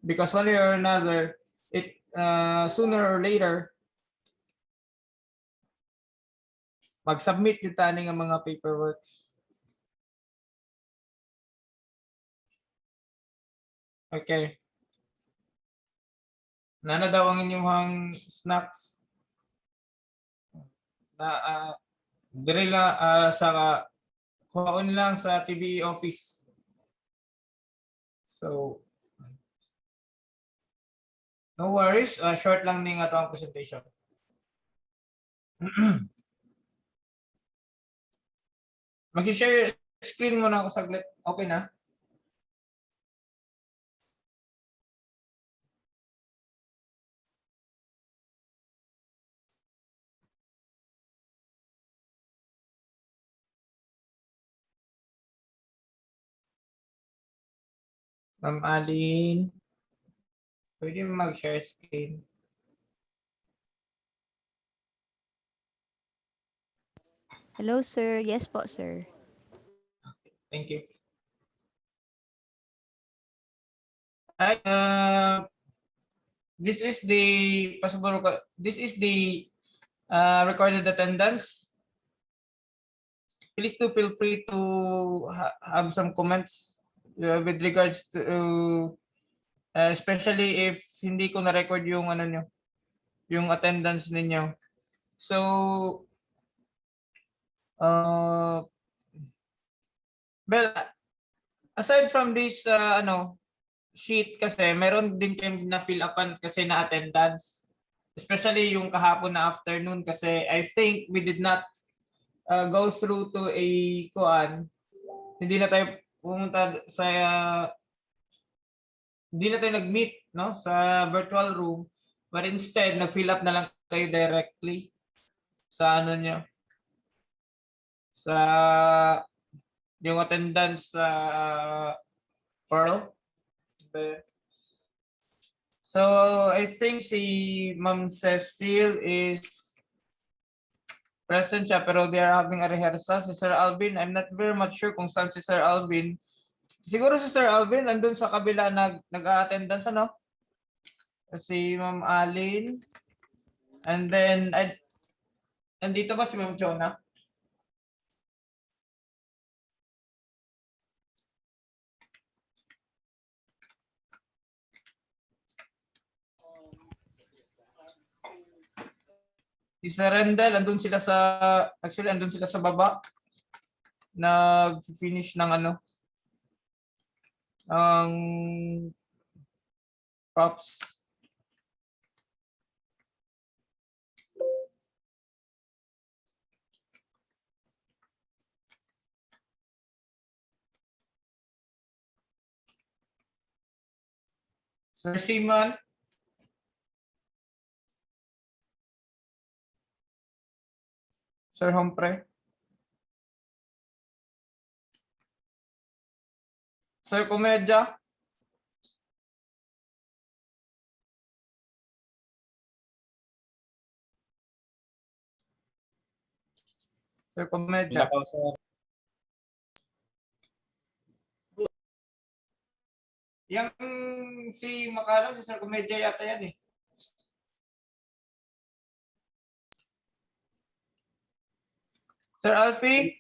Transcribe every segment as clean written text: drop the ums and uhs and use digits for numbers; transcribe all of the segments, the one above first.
because one way or another, it sooner or later, mag-submit yung tani ng mga paperworks. Okay. Nana daw ang inyong snacks na dire lang sa kuhaon lang sa TV office. So no worries, short lang ning ato ang presentation. Mag-share screen muna ako saglit. Okay na? Ma'am Allyn, pwede mag-share screen. Hello, sir. Yes po, sir. Thank you. This is the possible. This is the recorded attendance. Please do feel free to have some comments with regards to, especially if hindi ko na-record yung ano nyo, yung attendance ninyo. So, well, aside from this sheet kasi, meron din kayo na fill upan kasi na attendance. Especially yung kahapon na afternoon kasi I think we did not go through to a kuan. Hindi na tayo pumunta sa hindi na tayo nag-meet no sa virtual room, but instead nag-fill up na lang kayo directly sa ano nyo, sa yung attendance sa Pearl. So I think si Ma'am Cecile is present siya pero they are having a rehearsal. Si Sir Alvin, I'm not very much sure kung saan si Sir Alvin. Siguro si Sir Alvin andun sa kabila nag-attendance ano? Si Ma'am Allyn. And then andito ba si Ma'am Jonah? Si Sir Rendel, andun sila sa baba. Nag-finish ng ano? Ang props. Sir Simon. Sir Humphrey. Sir Komedya. Sir Komedya. Yang si Makalam, si Sir Komedya yata yan eh. Sir Alfie.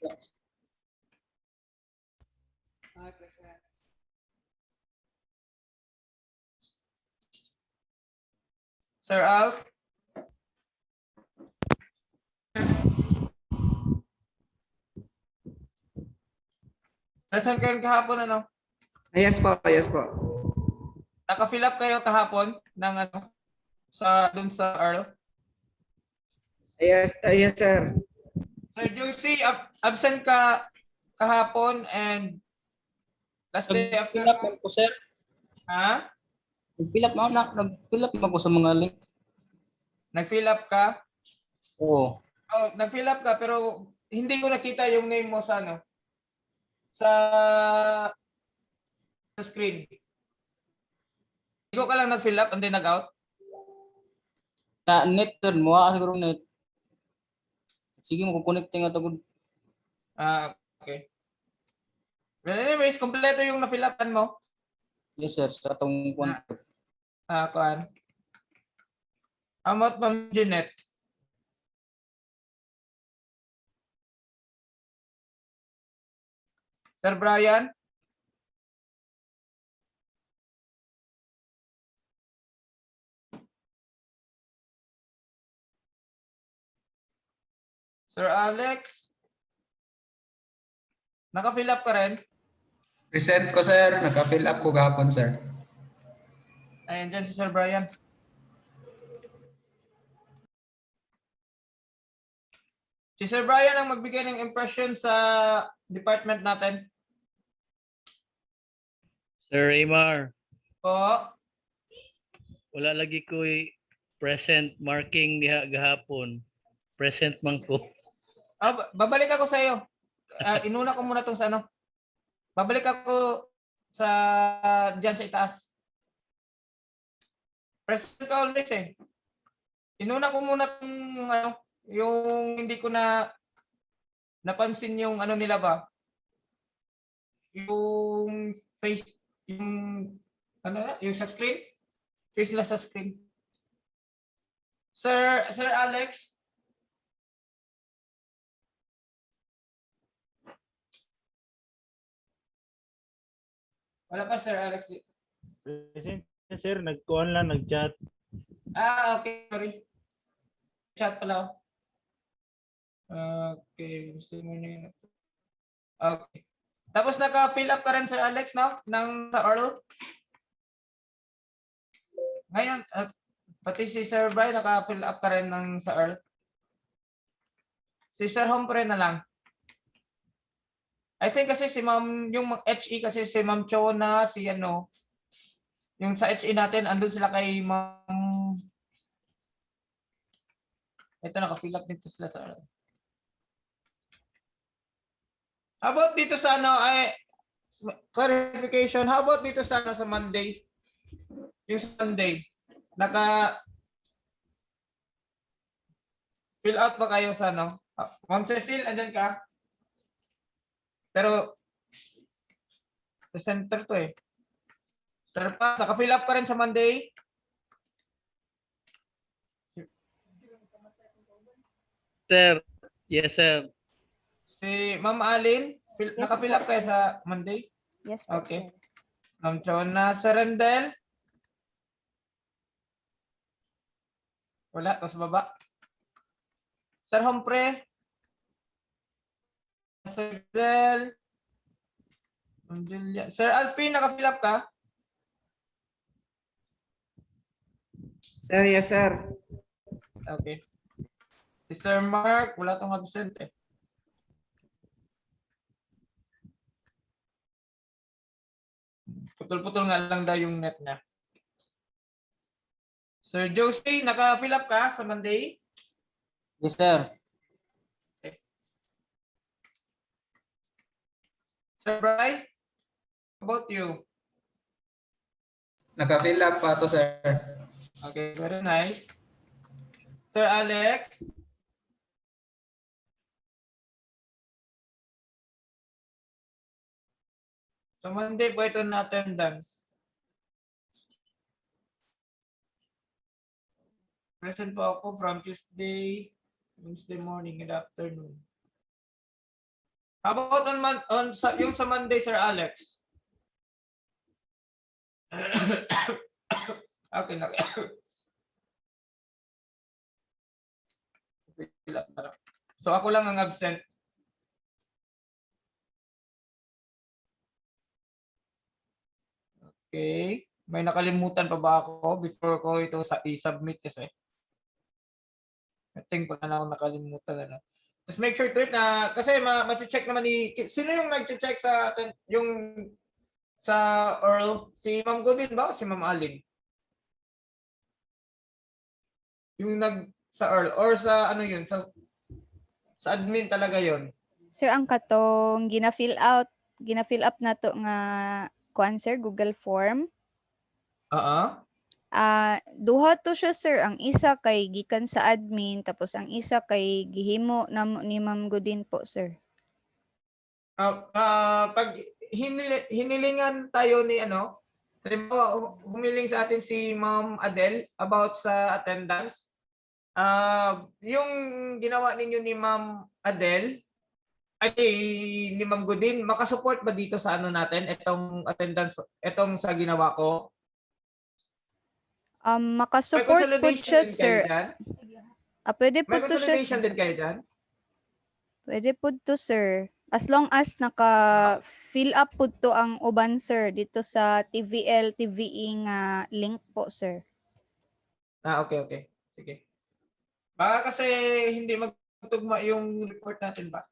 Sir Alf. Present kayo kahapon ano? Yes po, yes po. Naka-fill up kayo kahapon ng ano sa dun sa Earl? Yes, yes sir. Sir Josie, absent ka kahapon and last day after. Nag-fill up man po, sir. Ha? Nag-fill up man po sa mga link. Nag-fill up ka? Oo. Oh, nag-fill up ka pero hindi ko nakita yung name mo sa ano sa screen. Ikaw ka lang nag-fill up and then nag-out? Na net turn mo, siguro net. Sige mo connecting ato gud. Okay. Well, anyways, kompleto yung na-fill upan mo. Yes sir, sa atong contract. Kuan. Amot Ma'am Jeanette. Sir Brian. Sir Alex. Naka-fill up ka rin? Present ko, sir. Naka-fill up ko gahapon, sir. Ayan dyan si Sir Brian. Si Sir Brian ang magbigay ng impression sa department natin. Sir Raimar, Po. wala lagi ko present marking diha gahapon. Present man ko. Babalik ako sa iyo. Inuna ko muna tong sa ano. Babalik ako sa dyan sa itaas. Present ka always eh. Inuna ko muna tong ano, yung hindi ko na napansin yung ano nila ba? Yung face, yung ano na, yung sa screen? Face nila sa screen. Sir Alex? Wala pa Sir Alex. Present sir, nagkuhan lang, nag-chat. Okay, sorry. Chat pala ako. Okay, gusto mo na yun. Okay. Tapos naka-fill up ka rin Sir Alex, no? Ng sa oral. Ngayon, pati si Sir Brian, naka-fill up ka rin ng sa oral. Si Sir Humphrey na lang. I think kasi si Ma'am, yung HE kasi si Ma'am Chona, si ano, yung sa HE natin, andun sila kay Ma'am. Ito, naka-fill up dito sila sa oral. How about dito sa ano, clarification, how about dito sa ano, sa Monday? Yung Sunday, fill out ba kayo sa ano? Ma'am Cecil, andyan ka? Pero, presenter to eh. Sir pa, naka-fill up ka rin sa Monday? Sir, yes sir. Si Ma'am Allyn, Yes, naka-fill po. up kayo sa Monday? Yes po, Okay. sir. Ma'am Chona, Sir Rendel? Wala, tapos baba. Sir Humphrey? Sir Del? Sir Alfie, naka-fill up ka? Sir, yes, sir. Okay. Si Sir Mark, wala tong absent eh. Putol-putol nga lang daw yung net niya. Sir Josie, naka-fill up ka sa Monday? Yes sir. Sir Bry, how about you? Naka-fill up pa to, sir. Okay, very nice. Sir Alex? So Monday po ito na attendance. Present po ako from Tuesday, Wednesday morning and afternoon. How about yung sa Monday, Sir Alex? Okay, na. So ako lang ang absent. Okay. May nakalimutan pa ba ako before ko ito i-submit kasi? I think pa na ako nakalimutan na. Just make sure to it na kasi ma-check naman sino yung nag-check sa atin yung sa Earl? Si Ma'am Godin ba o si Ma'am Allyn? Yung sa Earl or sa ano yun sa admin talaga yun. Sir, ang katong gina-fill up na to nga kuan sir, Google form. Duha to siya sir, ang isa kay gikan sa admin tapos ang isa kay gihimo ni Ma'am Godin po sir. Pag hinilingan tayo ni ano Halimbawa, humiling sa atin si Ma'am Adele about sa attendance. Yung ginawa ninyo ni Ma'am Adele, ay ni Ma'am Godin, makasupport ba dito sa ano natin, itong attendance, itong sa ginawa ko? May Makasupport po consolidation siya, din kayo sir. dyan? Pwede po May to siya, consolidation din kayo dyan? pwede po to, sir. As long as naka-fill up po to ang uban, sir, dito sa TVL, TVE nga link po, sir. Okay. Sige. Baka kasi hindi magtugma yung report natin ba?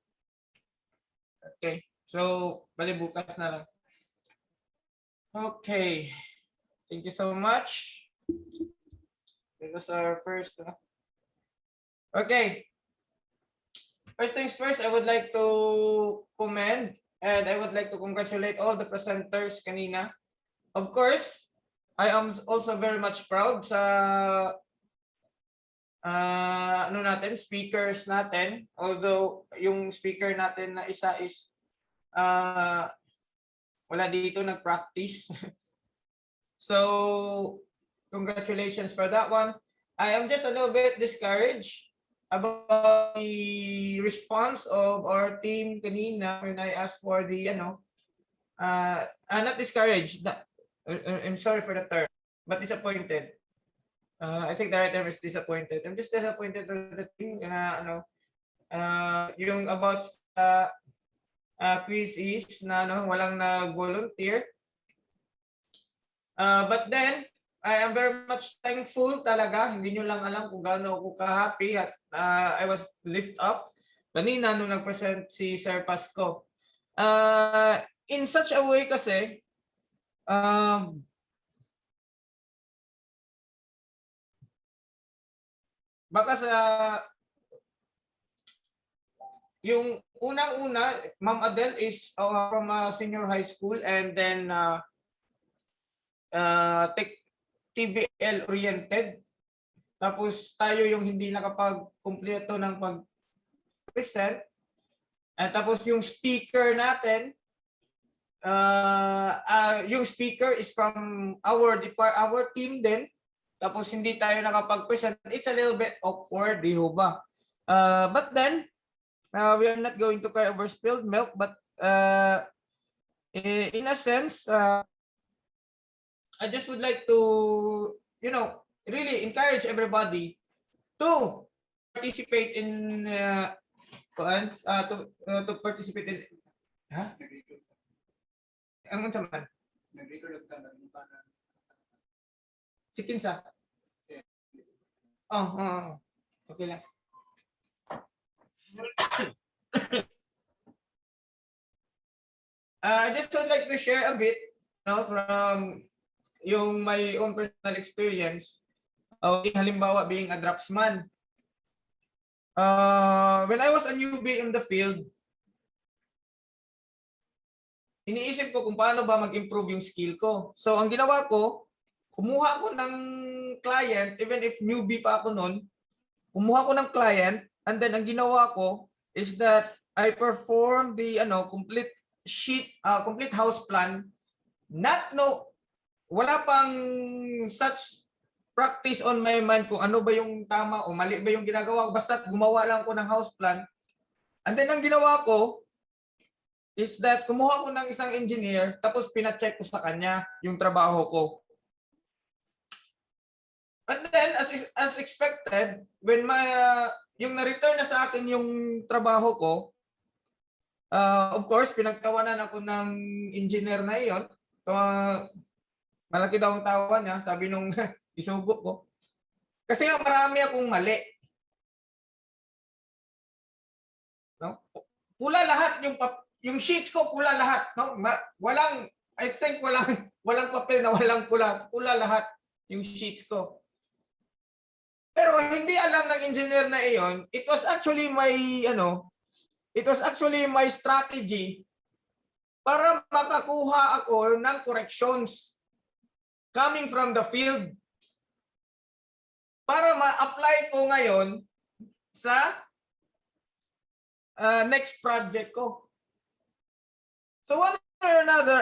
Okay. So, bali bukas na lang. Okay. Thank you so much. That was our first. Okay. First things first, I would like to commend and I would like to congratulate all the presenters kanina. Of course, I am also very much proud sa ano natin, speakers natin. Although yung speaker natin na isa is wala dito nag-practice. So, congratulations for that one. I am just a little bit discouraged about the response of our team kanina when I asked for the, not discouraged. I'm sorry for the term, but disappointed. I think the right term is disappointed. I'm just disappointed with the team yung about quiz is na walang nag-volunteer. But then, I am very much thankful talaga. Hindi nyo lang alam kung gaano ako ka-happy at I was lift up kanina nung nag-present si Sir Pasco. In such a way kasi, baka sa yung unang-una, Ma'am Adele is from senior high school and then TVL oriented. Tapos tayo yung hindi nakapag-kumpleto ng pag-present. At tapos yung speaker natin, yung speaker is from our team din. Tapos hindi tayo nakapag-present. It's a little bit awkward, di ho ba? But then, we are not going to cry over spilled milk, but in a sense, I just would like to, really encourage everybody to participate in to participate in ang unsa man si kinsa okay lang. I just would like to share a bit from yung my own personal experience. Halimbawa, being a draftsman. When I was a newbie in the field, iniisip ko kung paano ba mag-improve yung skill ko. So, ang ginawa ko, kumuha ko ng client, even if newbie pa ako noon, kumuha ko ng client, and then ang ginawa ko is that I perform the complete sheet, complete house plan. Wala pang such practice on my mind kung ano ba yung tama o mali ba yung ginagawa ko. Basta gumawa lang ko ng house plan. And then ang ginawa ko is that kumuha ko ng isang engineer tapos pina-check ko sa kanya yung trabaho ko. And then as expected, when yung na-return na sa akin yung trabaho ko, of course, pinagtawanan ako ng engineer na iyon. Malaki daw ang tawa niya, sabi nung isugo ko. Kasi nga marami akong mali. No? Pula lahat yung sheets ko, pula lahat, no? I think walang papel na walang pula. Pula lahat yung sheets ko. Pero hindi alam ng engineer na iyon, it was actually my strategy para makakuha ako ng corrections coming from the field para ma-apply ko ngayon sa next project ko. So one way or another,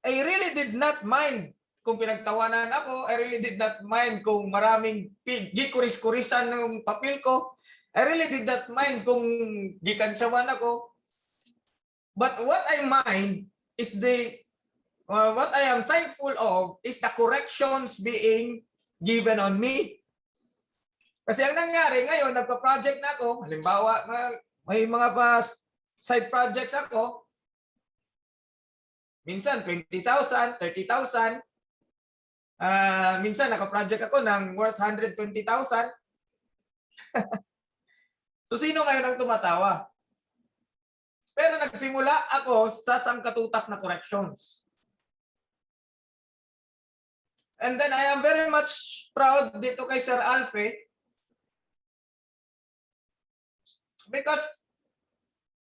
I really did not mind kung pinagtawanan ako. I really did not mind kung maraming gikuris-kurisan ng papel ko. I really did not mind kung gikantsawan ako. But what I mind is what I am thankful of is the corrections being given on me. Kasi ang nangyari ngayon, nagpa-project na ako, halimbawa, may mga side projects ako, minsan 20,000, 30,000, minsan naka-project ako ng worth 120,000. So sino ngayon ang tumatawa? Pero nagsimula ako sa sangkatutak na corrections. And then I am very much proud dito kay Sir Alfie because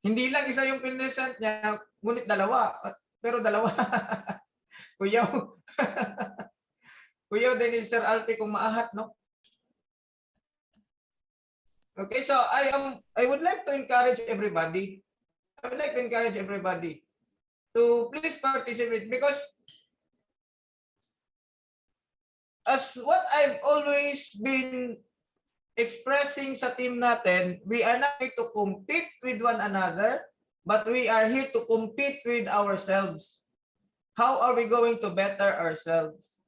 hindi lang isa yung pinesent niya, ngunit dalawa. Pero dalawa. Kuyaw. Kuyaw din ni Sir Alfie kung maahat, no? Okay, so I would like to encourage everybody. I would like to encourage everybody to please participate because as what I've always been expressing sa team natin, we are not here to compete with one another, but we are here to compete with ourselves. How are we going to better ourselves?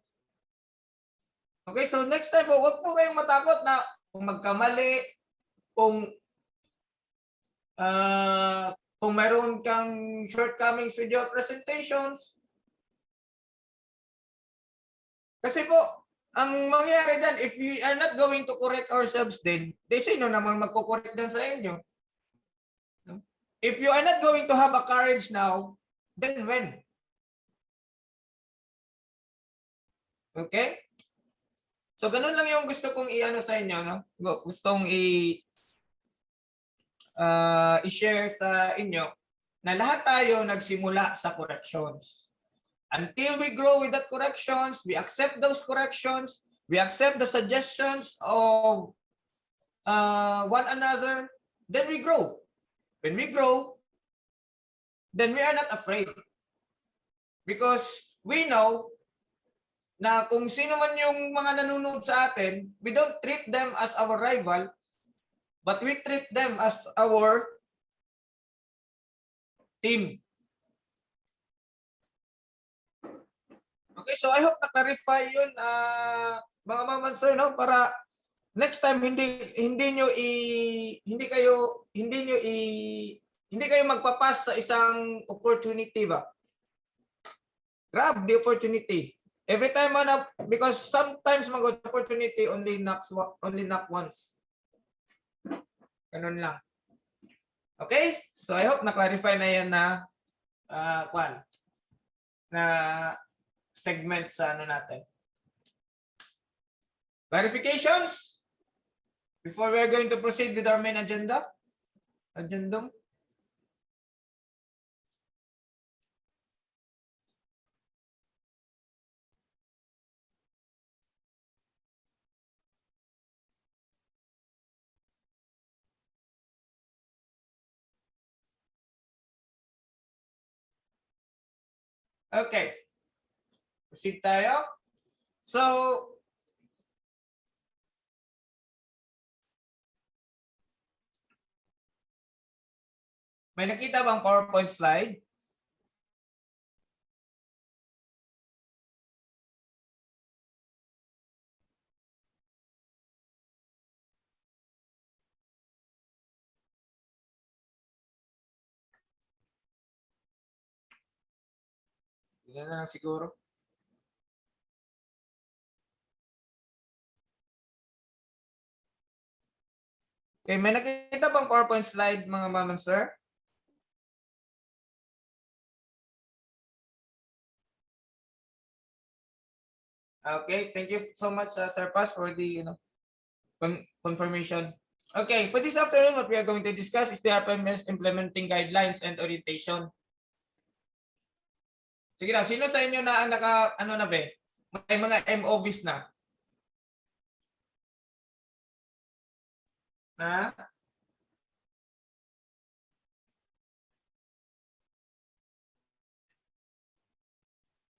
Okay, so next time po, huwag po kayong matakot na kung magkamali, kung mayroon kang shortcomings with your presentations. Kasi po, ang mangyayari dyan, if we are not going to correct ourselves then sino naman magko-correct din sa inyo? If you are not going to have a courage now, then when? Okay? So, ganun lang yung gusto kong i-ano sa inyo, no? Gustong i-share sa inyo na lahat tayo nagsimula sa corrections. Until we grow with that corrections, we accept those corrections, we accept the suggestions of one another, then we grow. When we grow, then we are not afraid. Because we know na kung sino man yung mga nanonood sa atin, we don't treat them as our rival, but we treat them as our team. Okay, so I hope na-clarify yun, mga mamansoy, no? Para next time hindi kayo magpapas sa isang opportunity ba? Grab the opportunity. Every time because sometimes mag opportunity only knock once. Ganun lang. Okay? So I hope na-clarify na yan na na segment sa ano natin. Clarifications? Before we are going to proceed with our main agenda? Agendum? Okay. Proceed tayo. So, may nakita bang PowerPoint slide? Yan na lang siguro. Okay, may nakita bang PowerPoint slide mga ma'am and sir? Okay, thank you so much, Sir Paz, for the confirmation. Okay, for this afternoon, what we are going to discuss is the RPMS implementing guidelines and orientation. Sige na, sino sa inyo na ang may mga MOVs na? Ha?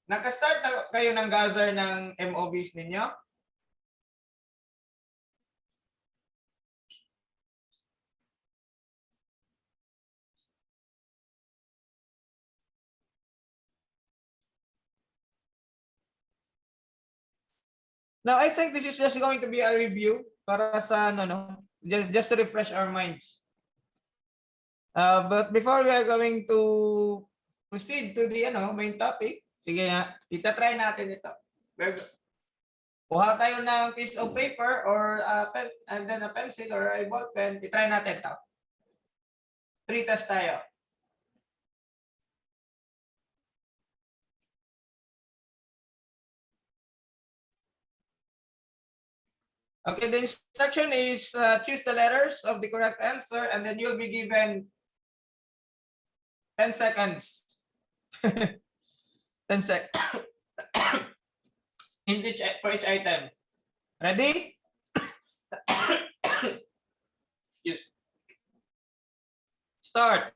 Naka-start na kayo ng gather ng MOBs ninyo? Now, I think this is just going to be a review para sa ano, no? Just to refresh our minds. But before we are going to proceed to the main topic, sige nga, itatry natin ito. Kuha tayo ng piece of paper or pen, and then a pencil or a ball pen. I-try natin ito. Pre-test tayo. Okay, the instruction is choose the letters of the correct answer and then you'll be given 10 seconds. 10 seconds. For each item. Ready? Yes. Start.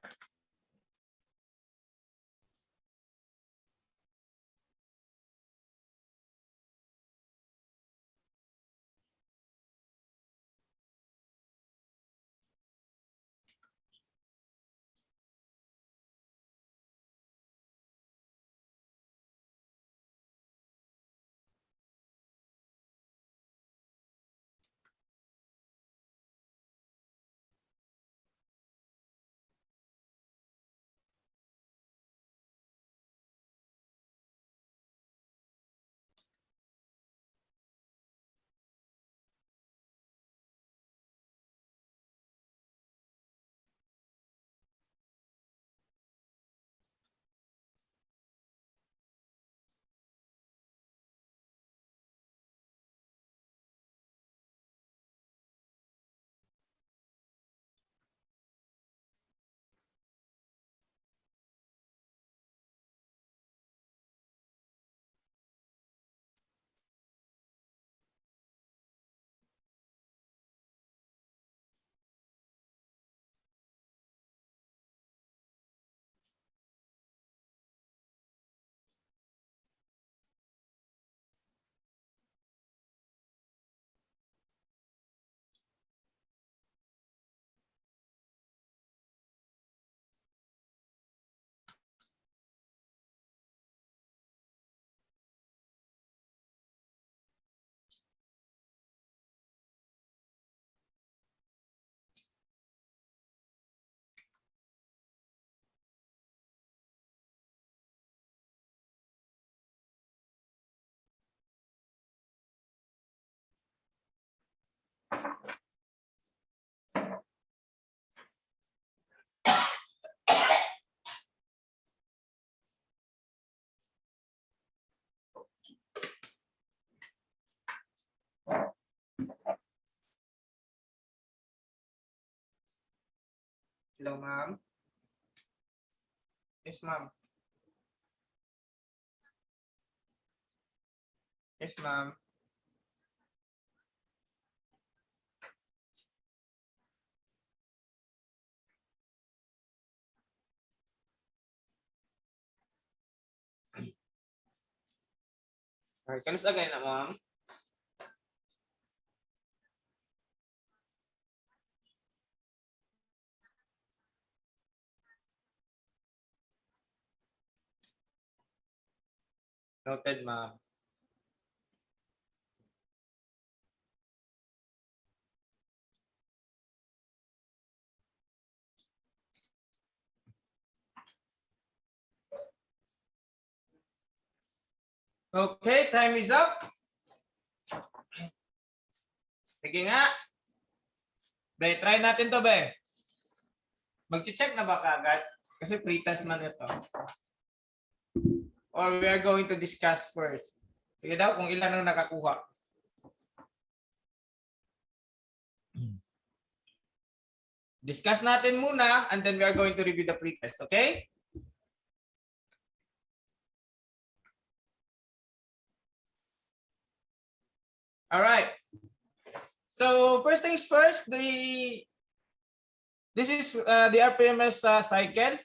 Hello, ma'am. Yes, ma'am. Yes, ma'am. Alright, kamusta kayo na, ma'am? Noted, ma'am. Okay, time is up. Sige nga. Be, try natin to, be. Mag-check na ba kagad? Kasi pre-test man ito. Or we are going to discuss first. Sige daw kung ilan ang nakakuha. Discuss natin muna and then we are going to review the pre-test, okay? All right. So first things first, this is the RPMS cycle.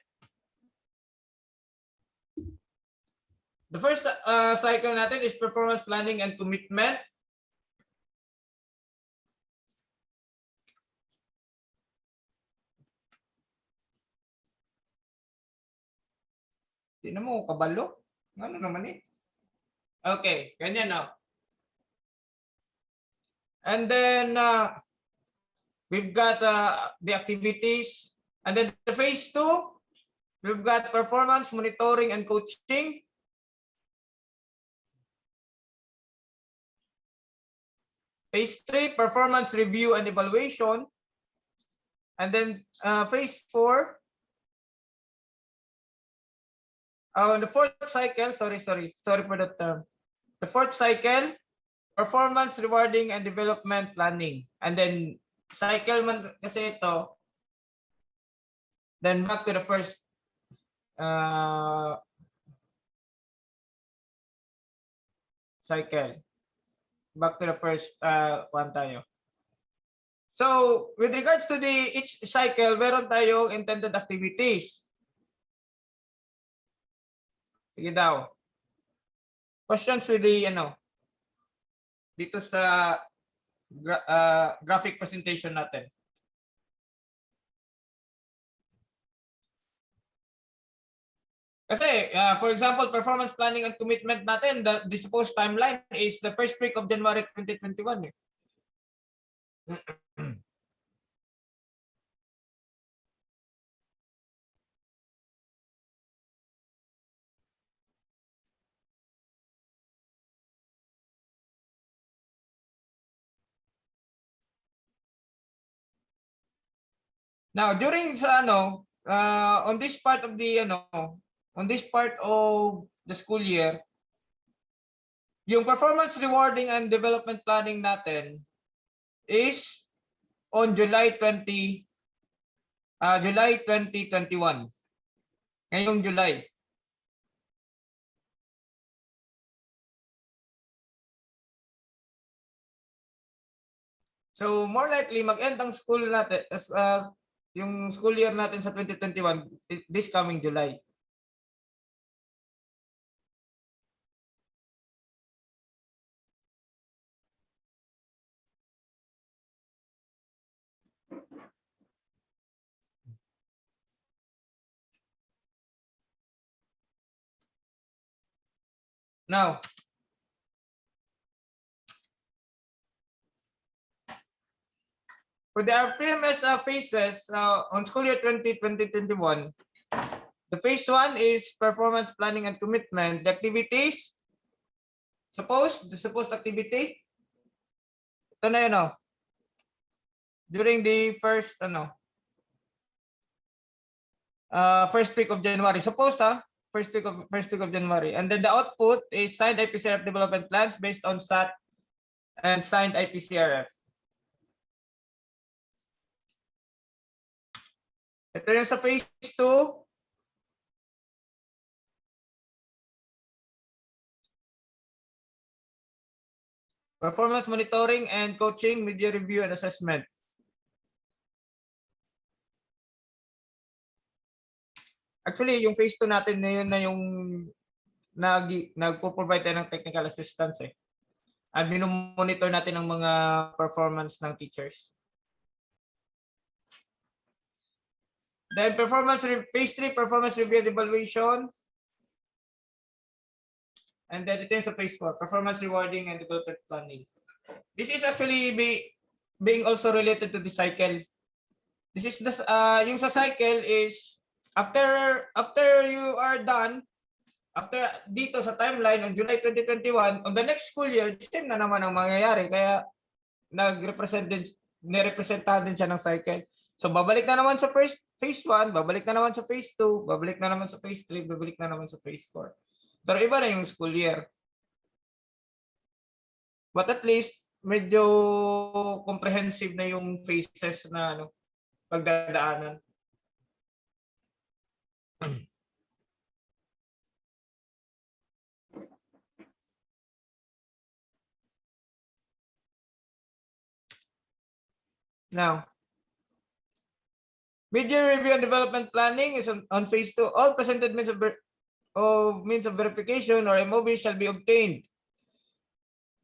The first cycle natin is performance planning and commitment. Tingnan mo, kabalo. Ano naman eh? Okay, ganyan na. And then we've got the activities. And then the phase 2, we've got performance monitoring and coaching. Phase 3, performance review and evaluation. And then phase 4, the fourth cycle, sorry for the term. The fourth cycle, performance rewarding and development planning. And then cycle man kasi ito. Then back to the first cycle. Back to the first one tayo. So, with regards to each cycle, meron tayong intended activities. Sige daw. Questions with the dito sa graphic presentation natin. Kasi, for example, performance planning and commitment natin, the supposed timeline is the first week of January 2021. Now, during sa on this part of the on this part of the school year, yung performance rewarding and development planning natin is on July 2021. Ngayong July. So more likely mag-end ang school natin yung school year natin sa 2021 this coming July. Now, for the RPMS phases on school year 2021, the phase 1 is performance planning and commitment. The activities, the supposed activity, ito na yun during the first first week of January. Supposed first week of January. And then the output is signed IPCRF development plans based on SAT and signed IPCRF. Ito yung sa phase 2. Performance monitoring and coaching, media review and assessment. Actually, yung phase 2 natin na yun na yung nagpo-provide tayo ng technical assistance At minomonitor natin ang mga performance ng teachers. Then phase 3, performance review and evaluation. And then ito yung sa phase 4, performance rewarding and development planning. This is actually being also related to the cycle. This is yung sa cycle is after you are done, after dito sa timeline on July 2021, on the next school year, same na naman ang mangyayari. Kaya nirepresentahan din siya ng cycle. So babalik na naman sa phase 1, babalik na naman sa phase 2, babalik na naman sa phase 3, babalik na naman sa phase 4. Pero iba na yung school year. But at least medyo comprehensive na yung phases na pagdadaanan. Now, media review and development planning is on phase 2. All presented means of of means of verification or MOV shall be obtained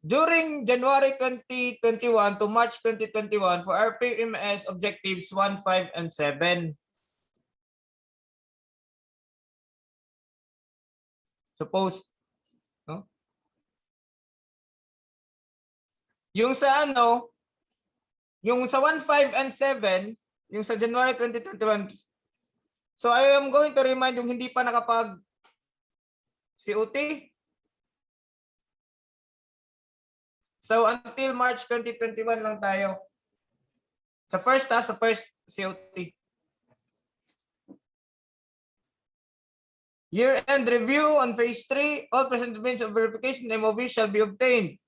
during January 2021 to March 2021 for RPMS objectives 1, 5, and 7. Suppose, no? Yung sa ano, yung sa 1, 5, and 7, yung sa January 2021, so I am going to remind yung hindi pa nakapag COT. So until March 2021 lang tayo. Sa first COT. Year-end review on phase 3, all present means of verification MOV shall be obtained.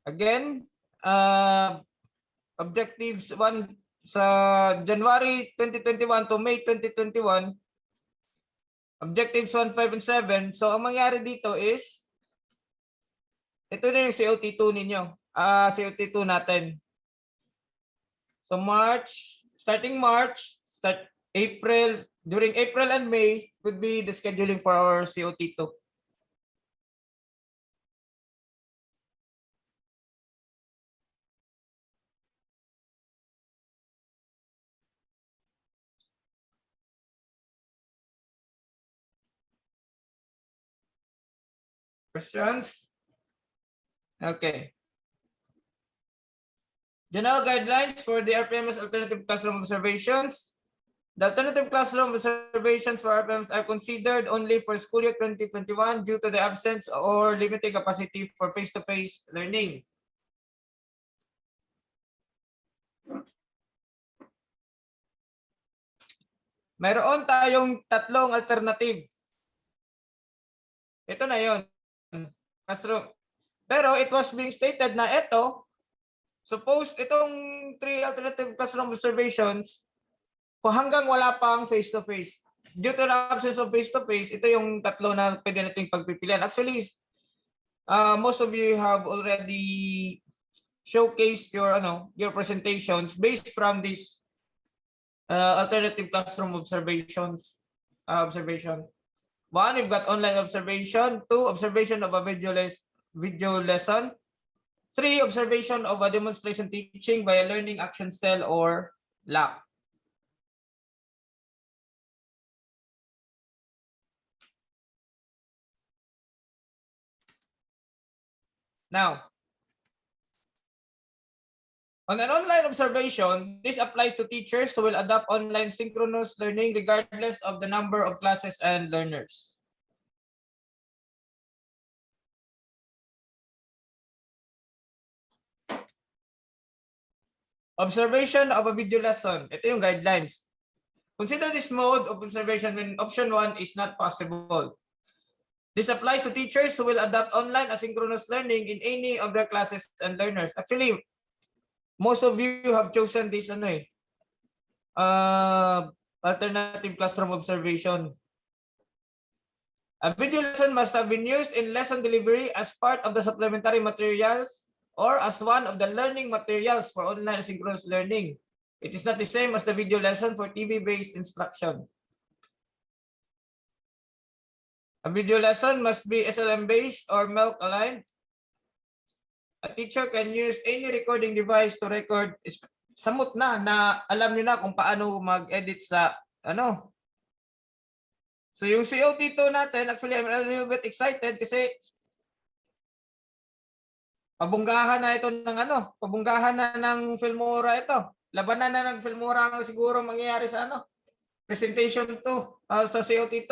Again, objectives 1 sa January 2021 to May 2021, objectives 1, 5, and 7. So ang mangyari dito is, ito na yung COT2 ninyo. COT2 natin. So March, starting March, April, during April and May would be the scheduling for our COT2. Questions? Okay. General guidelines for the RPMS alternative classroom observations. The alternative classroom observations for RPMS are considered only for school year 2021 due to the absence or limited capacity for face-to-face learning. Mayroon tayong tatlong alternative. Ito na yon. Classroom. Pero it was being stated na ito, suppose itong 3 alternative classroom observations, kung hanggang wala pang face-to-face. Due to the absence of face-to-face, ito yung tatlo na pwede nating pagpipilian. Actually, most of you have already showcased your presentations based from this alternative classroom observations. Observation. 1, you've got online observation. 2, observation of a video lesson. 3, observation of a demonstration teaching by a learning action cell or LAC. Now, on an online observation, this applies to teachers who will adopt online synchronous learning regardless of the number of classes and learners. Observation of a video lesson. Ito yung guidelines. Consider this mode of observation when option 1 is not possible. This applies to teachers who will adopt online asynchronous learning in any of their classes and learners. Actually, most of you have chosen this alternative classroom observation. A video lesson must have been used in lesson delivery as part of the supplementary materials or as one of the learning materials for online asynchronous learning. It is not the same as the video lesson for TV-based instruction. A video lesson must be SLM-based or MELC aligned. A teacher can use any recording device to record. Samot na alam niyo na kung paano mag-edit sa So yung COT2 natin, actually I'm a little bit excited kasi pabunggahan na ito ng pabunggahan na ng Filmora ito. Labanan na ng Filmora ang siguro mangyayari sa presentation 2 sa COT2.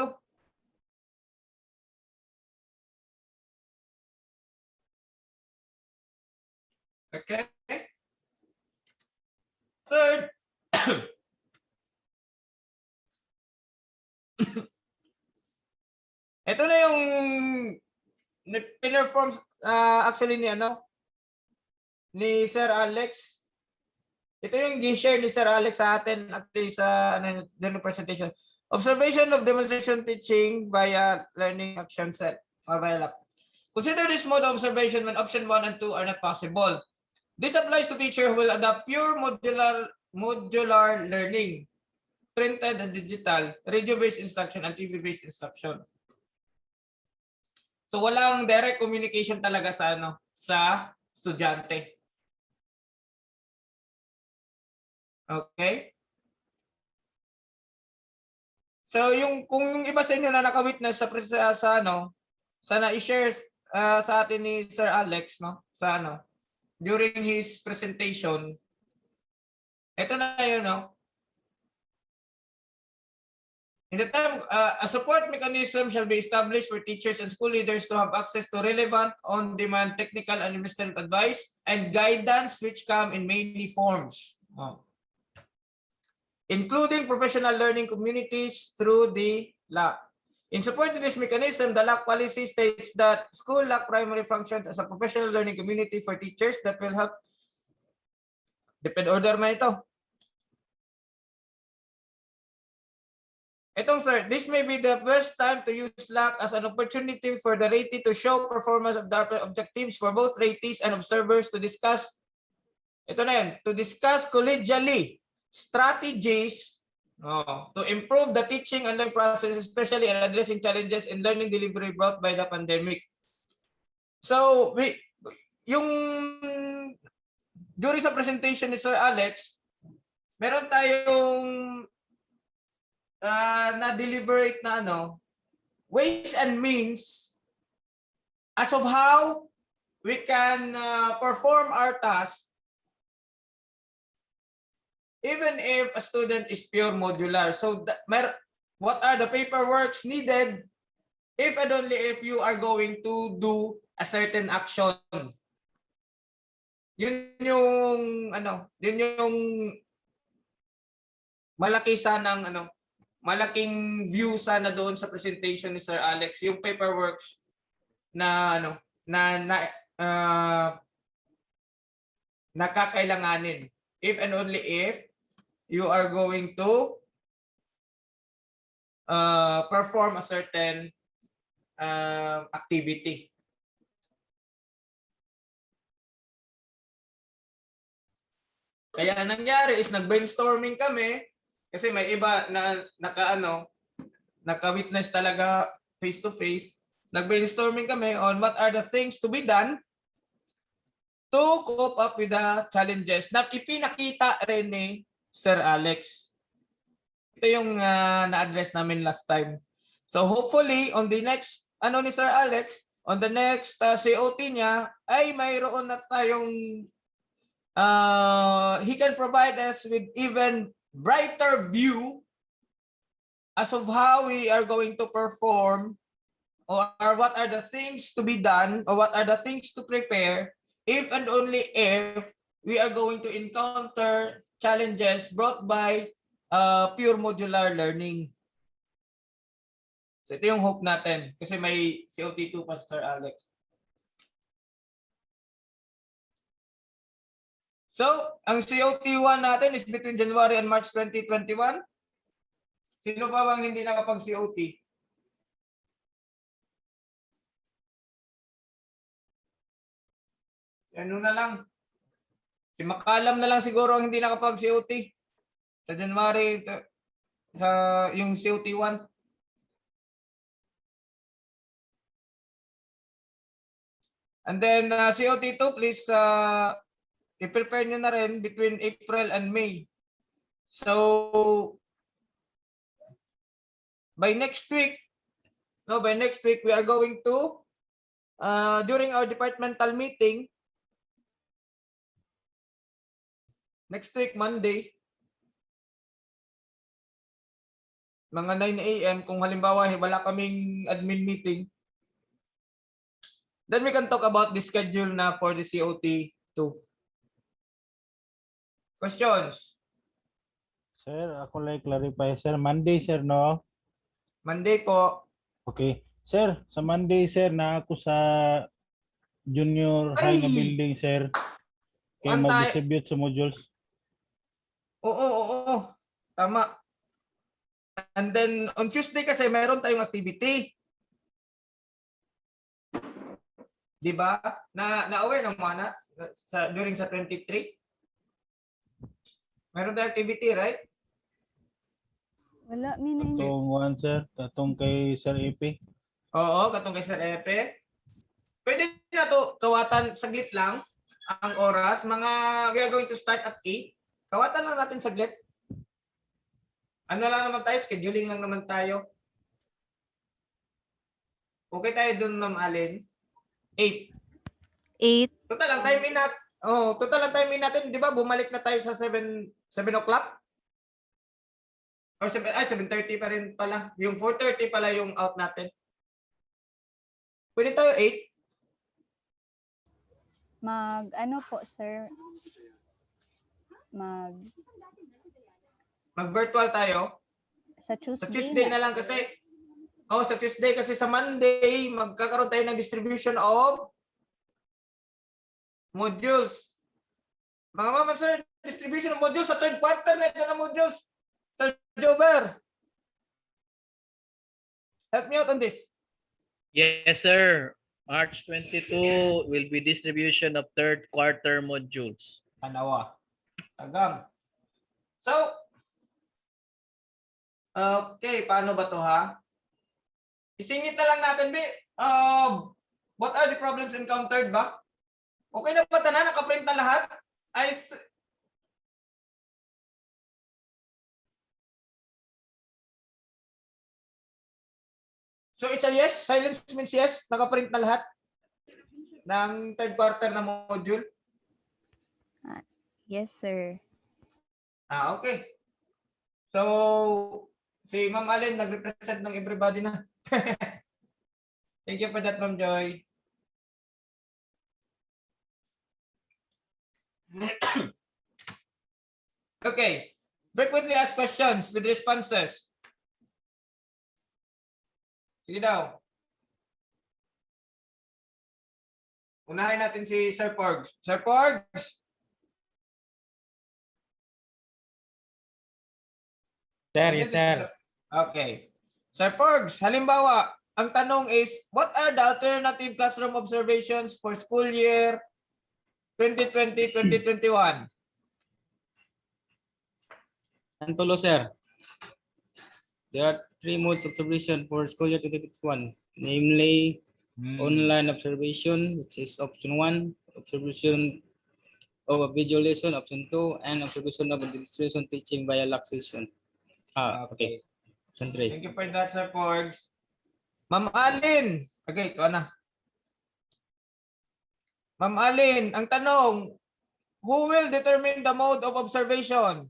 Okay. Third, ito na yung pinerform actually ni Sir Alex. Ito yung gi-share ni Sir Alex sa atin actually sa presentation. Observation of demonstration teaching via learning action set or via lab. Consider this mode of observation when option 1 and 2 are not possible. This applies to teachers who will adopt pure modular learning. printed and digital, radio-based instruction, and TV-based instruction. So walang direct communication talaga sa sa estudyante. Okay? So kung yung iba sa inyo na naka-witness sa na-i-share sa atin ni Sir Alex sa during his presentation. Ito na yun In the time, a support mechanism shall be established for teachers and school leaders to have access to relevant, on-demand technical and administrative advice and guidance which come in many forms, including professional learning communities through the LAC. In support of this mechanism, the LAC policy states that school LAC primary functions as a professional learning community for teachers that will help. Depend order man ito. Sir, this may be the best time to use LAC as an opportunity for the ratee to show performance of the objectives for both ratees and observers to discuss. To discuss collegially strategies to improve the teaching and learning process, especially in addressing challenges in learning delivery brought by the pandemic. So, during sa presentation ni Sir Alex, meron tayong na-deliberate na ways and means as of how we can perform our task even if a student is pure modular. So what are the paperworks needed if and only if you are going to do a certain action? Yun yung malaki sanang malaking view sana doon sa presentation ni Sir Alex, yung paperworks na nakakailanganin if and only if you are going to perform a certain activity. Kaya nangyari is nag-brainstorming kami. Kasi may iba na naka-witness talaga face to face. Nag-brainstorming kami on what are the things to be done to cope up with the challenges na ipinakita rin ni Sir Alex. Ito yung na-address namin last time. So hopefully on the next ni Sir Alex, on the next COT niya ay mayroon na tayong he can provide us with even brighter view as of how we are going to perform or what are the things to be done or what are the things to prepare if and only if we are going to encounter challenges brought by pure modular learning. So ito yung hope natin kasi may COT2 pa sa Sir Alex. So, ang COT1 natin is between January and March 2021. Sino pa bang hindi nakapag-COT? Ano na lang? Si Makalam na lang siguro ang hindi nakapag-COT sa January sa yung COT1. And then COT2, please i-prepare nyo na rin between April and May. So, by next week, we are going to, during our departmental meeting, next week, Monday, mga 9 a.m., kung halimbawa wala kaming admin meeting, then we can talk about the schedule na for the COT2. Questions? Sir, ako like clarify. Sir, Monday, sir, no? Monday po. Okay. Sir, sa Monday, sir, na ako sa junior high na building, sir. Kaya mag-distribute sa modules. Oo. Tama. And then, on Tuesday kasi, meron tayong activity. Diba? Na-aware ng mga during sa 23? Meron tayong activity, right? Wala mi na ini. Katong one sir, katong kay Sir EP. Oo, katong kay Sir Epe. Pwede na to kawatan saglit lang ang oras. We are going to start at 8. Kawatan lang natin saglit. Ano lang naman tayo, scheduling lang naman tayo. Okay tayo dun, Ma'am Allyn. 8. 8. Total ang timing natin. Oh, total ang timing natin, 'di ba? Bumalik na tayo sa 7 o'clock. Or 7:30 pa rin pala. Yung 4:30 pala yung out natin. Pwede tayo 8. Ano po, sir? Mag-virtual tayo. Sa Sa Tuesday, Tuesday na lang kasi. Oh, sa Tuesday kasi sa Monday, magkakaroon tayo ng distribution of modules. Mga mama, sir, distribution of modules sa third quarter na ito ng modules. Sir Jober, help me out on this. Yes, sir. March 22 will be distribution of third quarter modules. Tanawa. Tagam. So, okay, paano ba to ha? Isingit na lang natin, Bi. What are the problems encountered ba? Okay na ba tanan? Nakaprint na lahat? So it's a yes? Silence means yes? Nakaprint na lahat? Ng third quarter na module? Yes, sir. Okay. So, si Ma'am Allyn nag-represent ng everybody na. Thank you for that, Ma'am Joy. Okay. Frequently asked questions with responses. Sige daw. Unahin natin si Sir Porgs. Sir Porgs! Sir, yes sir. Okay. Sir Porgs, halimbawa, ang tanong is, what are the alternative classroom observations for school year 2020-2021? Ang tulo, sir. There are 3 modes of observation for school year 2021, namely online observation, which is option 1, observation of a video lesson, option 2, and observation of a demonstration teaching via live session. Okay. Option 3. Thank you for that, Sir Porgs. Ma'am Allyn. Okay, ito na. Ma'am Allyn, ang tanong, who will determine the mode of observation?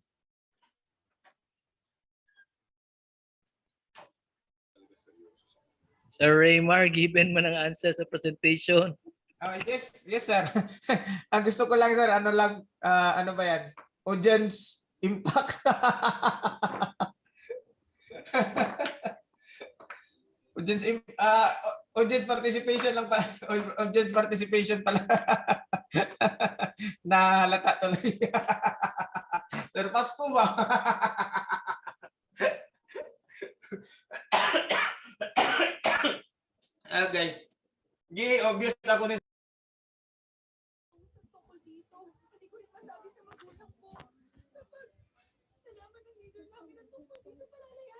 Sir Raimar, given man ang answer sa presentation. Yes, sir. Ang gusto ko lang, sir, ano ba yan? Audience impact. Audience participation lang pala. Audience participation pala. Nahalata tuloy. Sir, Pasko ba? Okay. Obvious ako ni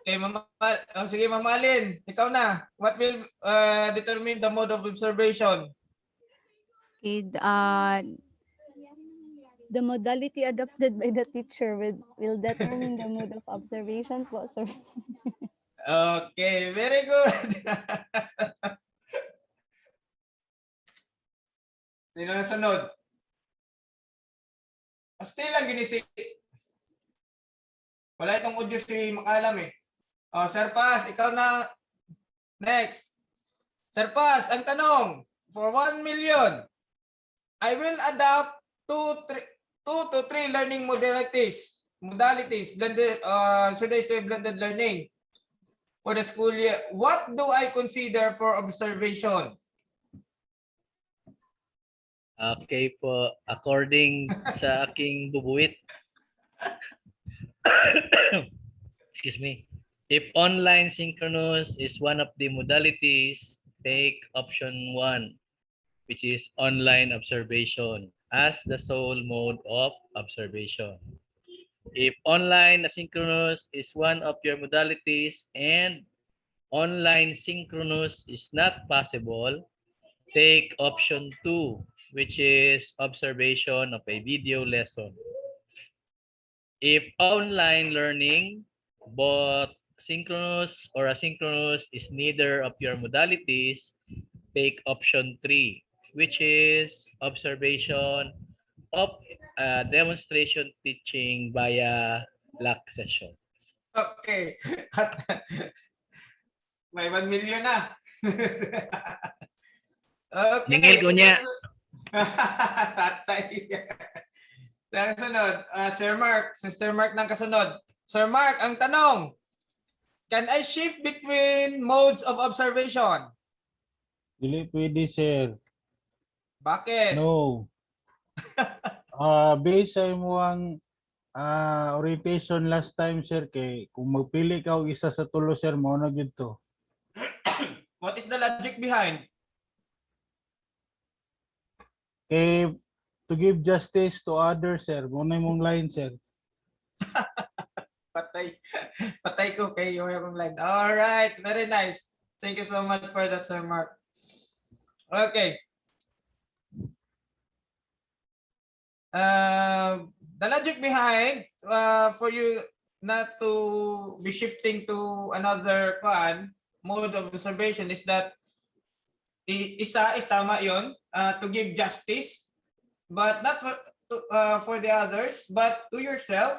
Okay, sige, Ma'am Allyn, ikaw na. What will determine the mode of observation? Okay, the modality adopted by the teacher will determine the mode of observation po, sir. Okay, very good. Sino na sunod? Still lang ginisi. Wala itong audio si Makalam eh. Sir Paz, ikaw na. Next. Sir Paz, ang tanong, for 1 million, I will adopt 2 to 3 learning modalities, blended, should I say blended learning for the school year. What do I consider for observation? Okay po, according sa aking bubuit. Excuse me. If online synchronous is one of the modalities, take option 1, which is online observation as the sole mode of observation. If online asynchronous is one of your modalities and online synchronous is not possible, take option 2, which is observation of a video lesson. If online learning, both synchronous or asynchronous is neither of your modalities, take option 3, which is observation of demonstration teaching via LAC session. Okay. May 1 million na. Okay. Ningil ko niya. Tatay. Sa kasunod, Sir Mark. Sir Mark ng kasunod. Sir Mark, ang tanong. Can I shift between modes of observation? Dili pwede, sir. Bakit? No. Based sa imuang orientation last time, sir, kay kung magpili ka og isa sa tulo, sir, mao na gyud to. What is the logic behind? Kay to give justice to others, sir, mao na imong line, sir. Patay. Patay ko kay yung line. All right. Very nice. Thank you so much for that, Sir Mark. Okay. The logic behind for you not to be shifting to another mode of observation is that isa is tama yon, to give justice, but not for the others, but to yourself.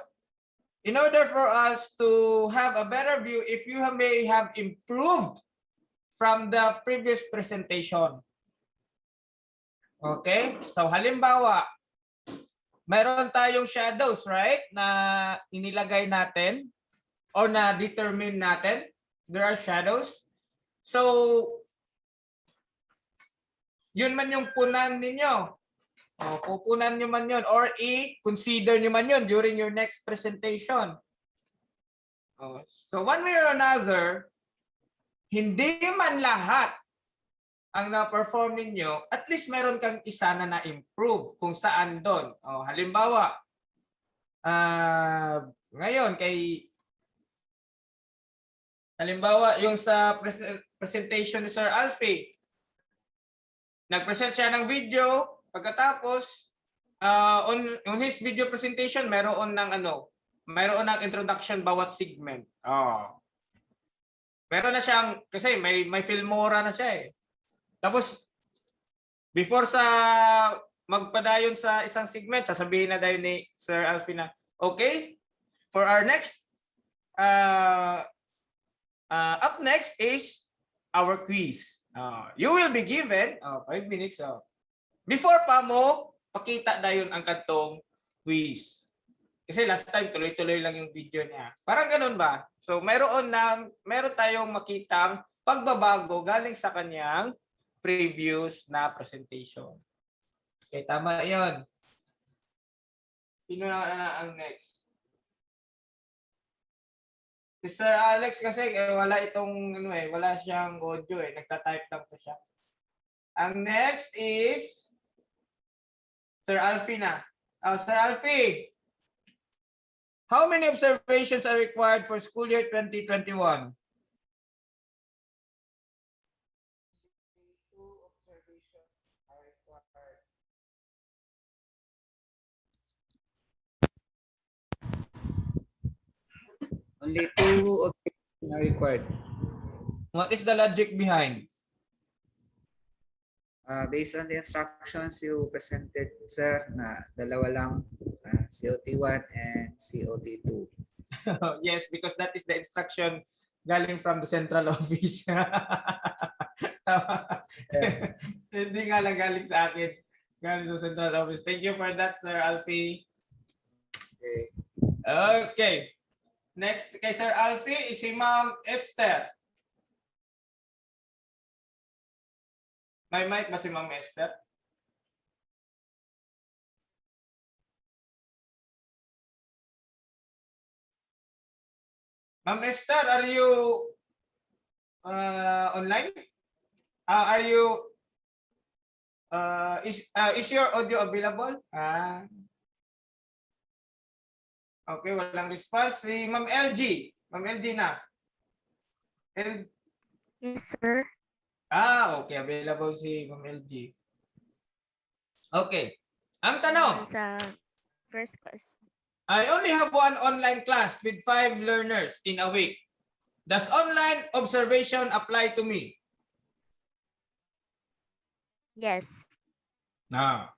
In order for us to have a better view, if you may have improved from the previous presentation. Okay? So halimbawa, mayroon tayong shadows, right? Na inilagay natin or na determine natin. There are shadows. So, yun man yung punan ninyo. Pupunan nyo man yun or i-consider nyo man yun during your next presentation. So one way or another, hindi man lahat ang na-perform ninyo, at least meron kang isa na na-improve kung saan doon. Halimbawa, ngayon halimbawa yung sa presentation ni Sir Alfie, nag-present siya ng video. Pagkatapos, on his video presentation, mayroon ng introduction bawat segment. Meron na siyang, kasi may filmora na siya eh. Tapos, before sa magpadayon sa isang segment, sasabihin na dayon ni Sir Alfie na, okay, for our next, up next is our quiz. You will be given 5 minutes. Before pa mo, pakita dayon ang kantong quiz. Kasi last time, tuloy-tuloy lang yung video niya. Parang ganun ba? So, meron tayong makitang pagbabago galing sa kanyang previous na presentation. Okay, tama yun. Sino na ang next? Si Sir Alex kasi wala itong wala siyang audio eh. Nagta-type lang to siya. Ang next is Sir Alfie na. Sir Alfie, how many observations are required for school year 2021? Only 2 objectives are required. What is the logic behind? Based on the instructions you presented, sir, na dalawa lang, COT1 and COT2. Yes, because that is the instruction galing from the central office. Hindi nga lang galing sa akin. Galing sa central office. Thank you for that, Sir Alfie. Okay. Okay. Next kay Sir Alfie is si Ma'am Esther. May mic ba si Ma'am Esther? Ma'am Esther, are you online? Are you is your audio available? Okay, walang response. Si Ma'am LG. Ma'am LG na. Yes, sir. Okay. Available si Ma'am LG. Okay. Ang tanong, Sa first question. I only have one online class with 5 learners in a week. Does online observation apply to me? Yes. No.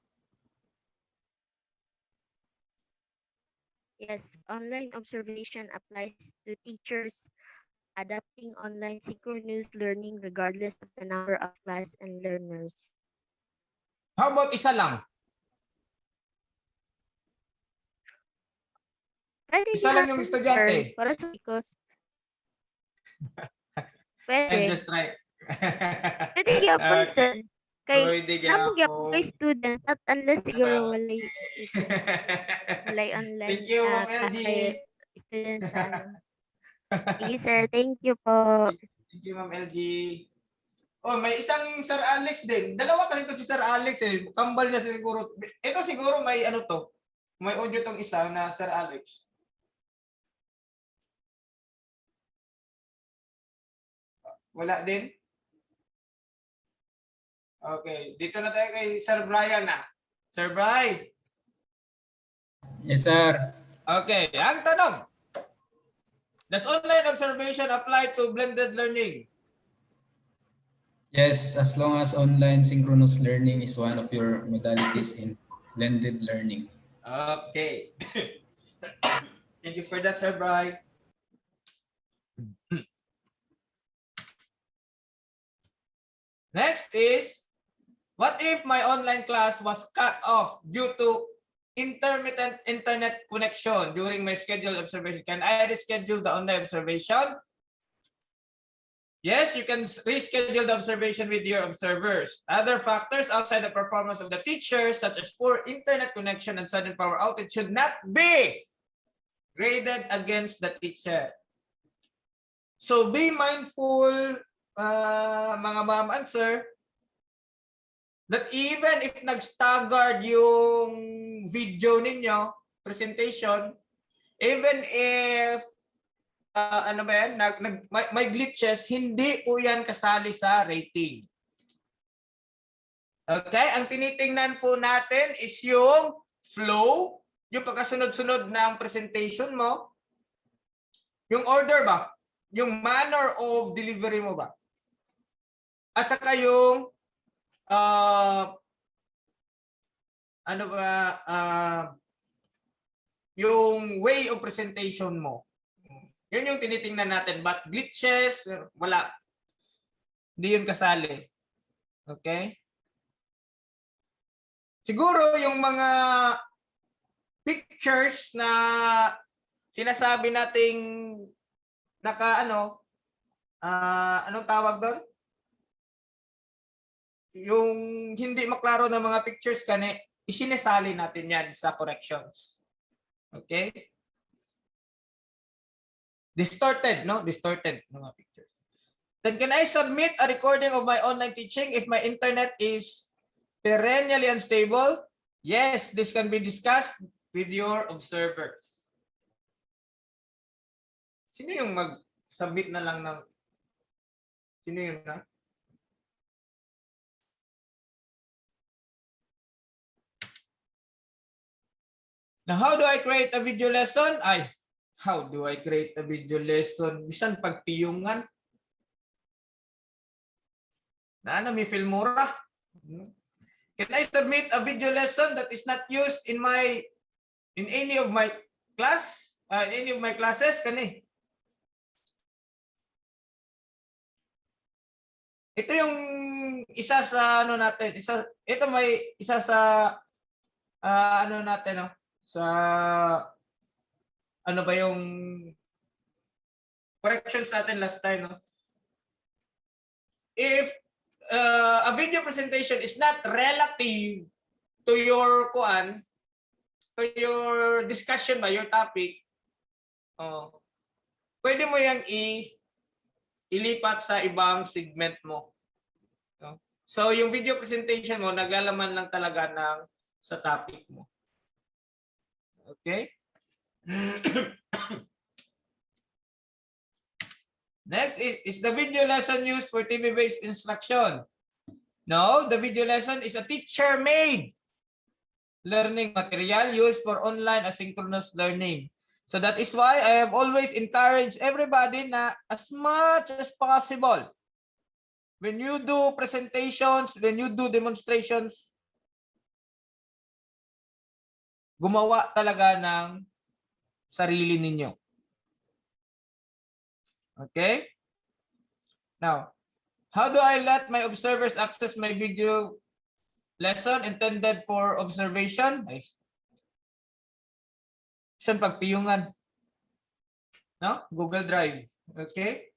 Yes. Online observation applies to teachers adapting online synchronous learning regardless of the number of class and learners. How about isa lang? Pwede Isa lang yung yan, estudyante. sir. Para sa because I'm pwede. just trying. Pwede gyapon, sir. Kay Pwede namo gyapon kay gyapon. student at unless siguro walay online Thank you, Ma'am LG. kay student sa ano. Sige, sir. Thank you po. Thank you, Ma'am LG. Oh, may isang Sir Alex din. Dalawa kasi ito si Sir Alex eh. Kambal niya siguro. Ito siguro may ano to. May audio tong isa na Sir Alex. Wala din? Okay. Dito na tayo kay Sir Brian na. Sir Brian. Yes, sir. Okay. Ang tanong. Does online observation apply to blended learning? Yes, as long as online synchronous learning is one of your modalities in blended learning. Okay. Thank you for that, Sir Brian. Next is, what if my online class was cut off due to intermittent internet connection during my scheduled observation? Can I reschedule the online observation? Yes, you can reschedule the observation with your observers. Other factors outside the performance of the teacher, such as poor internet connection and sudden power outage, should not be graded against the teacher. So be mindful, mga ma'am and sir, that even if nag-staggered yung video ninyo, presentation, even if ano ba yan, may glitches, hindi po yan kasali sa rating. Okay, ang tinitingnan po natin is yung flow, yung pagkasunod-sunod ng presentation mo, yung order ba, yung manner of delivery mo ba, at saka yung ano ba, yung way of presentation mo. Yun yung tinitingnan natin. But glitches, wala. Hindi yun kasali. Okay? Siguro yung mga pictures na sinasabi nating anong tawag doon? Yung hindi maklaro na mga pictures kani, isinesali natin yan sa corrections. Okay? Distorted, no? Distorted mga pictures. Then can I submit a recording of my online teaching if my internet is perennially unstable? Yes, this can be discussed with your observers. Sino yung mag-submit na lang ng... Sino yun na? Now, how do I create a video lesson? How do I create a video lesson? Bisan pagpiyungan. May filmora. Can I submit a video lesson that is not used in any of my class? Any of my classes? Kani. Ito yung isa sa ano natin. Ito may isa sa ano natin, no? Sa ano ba yung corrections natin last time, no? If a video presentation is not relative to your discussion ba, your topic, pwede mo yang ilipat sa ibang segment mo. No? So yung video presentation mo naglalaman lang talaga ng sa topic mo. Okay? Next is the video lesson used for TV-based instruction? No, the video lesson is a teacher-made learning material used for online asynchronous learning. So that is why I have always encouraged everybody na as much as possible, when you do presentations, when you do demonstrations, gumawa talaga ng sarili ninyo. Okay? Now, how do I let my observers access my video lesson intended for observation? Ay, isang pagpiyungan. No? Google Drive. Okay?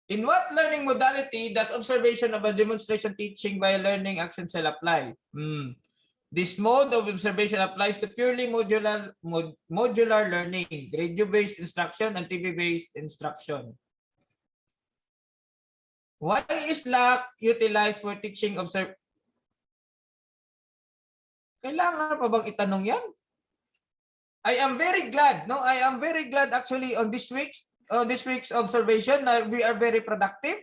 In what learning modality does observation of a demonstration teaching by learning action cell apply? This mode of observation applies to purely modular learning, radio-based instruction, and TV-based instruction. Why is LAC utilized for teaching Kailangan pa bang itanong yan? I am very glad, no? I am very glad actually on this week's observation that we are very productive.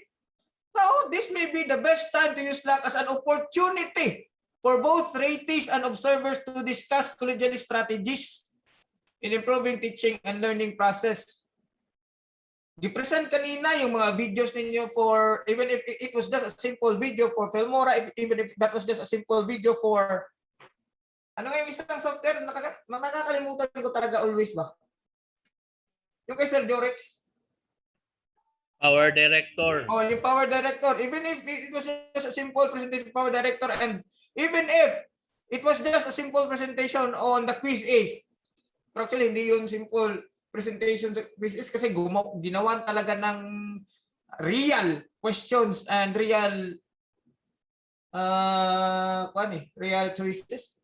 Now, this may be the best time to use LAC as an opportunity for both ratees and observers to discuss collegial strategies in improving teaching and learning process. Di-present kanina yung mga videos ninyo for, even if it was just a simple video for Filmora, even if that was just a simple video for, ano nga yung isang software, nakakalimutan ko talaga always ba? Yung kay Sir Jorex. Power Director. Oh, yung Power Director. Even if it was just a simple presentation Power Director, and even if it was just a simple presentation on the quiz Ace. Pero actually, hindi yung simple presentation sa quiz Ace kasi ginawan talaga ng real questions and real real choices.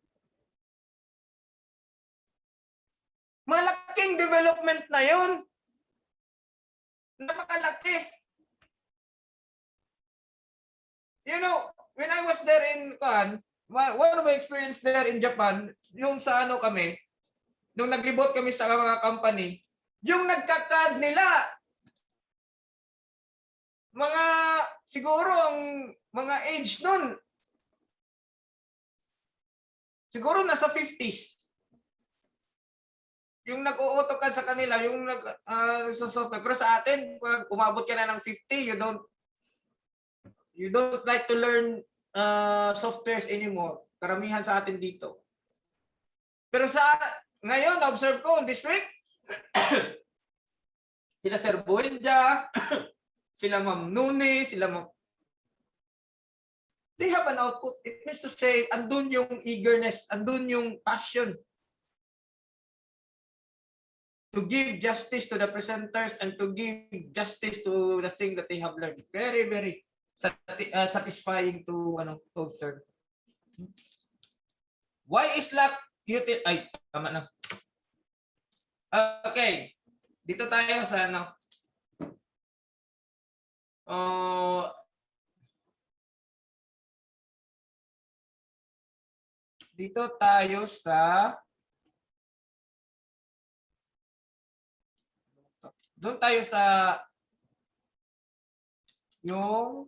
Malaking development na yun. Napakalaki. You know, when I was there in one of my experience there in Japan, yung sa ano kami, nung naglibot kami sa mga company, yung nagkakad nila, mga siguro ang mga age nun, siguro nasa 50s. Yung nag-AutoCAD sa kanila, yung sa software. Pero sa atin, pag umabot ka na ng 50, you don't like to learn softwares anymore. Karamihan sa atin dito. Pero ngayon, na-observe ko, this week, sila Sir Buendia, sila Ma'am Nuni, sila Ma'am... They have an output. It means to say, andun yung eagerness, andun yung passion to give justice to the presenters and to give justice to the thing that they have learned. Very, very satisfying to observe. Why is LAC ay, tama na. Okay. Dito tayo sa dito tayo sa doon tayo sa yung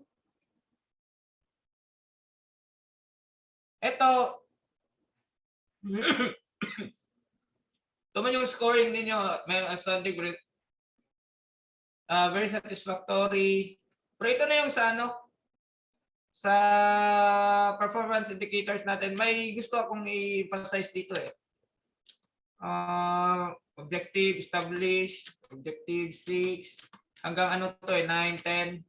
ito tuman yung scoring ninyo, may outstanding, very satisfactory. Pero ito na yung sa performance indicators natin. May gusto akong i-emphasize dito objective, establish, objective 6, hanggang 9, 10.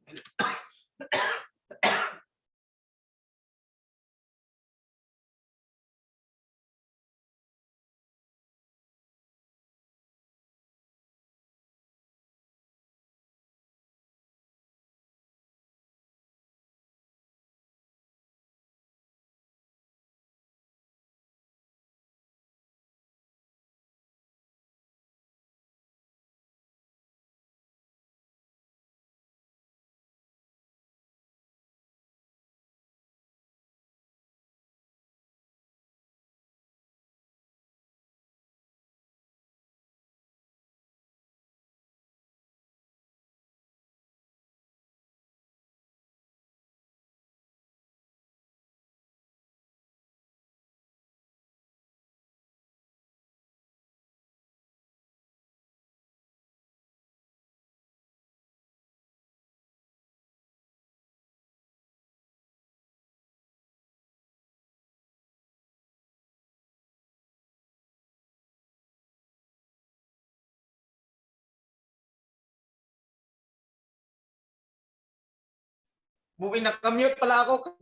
Buhay, nakamute pala ako.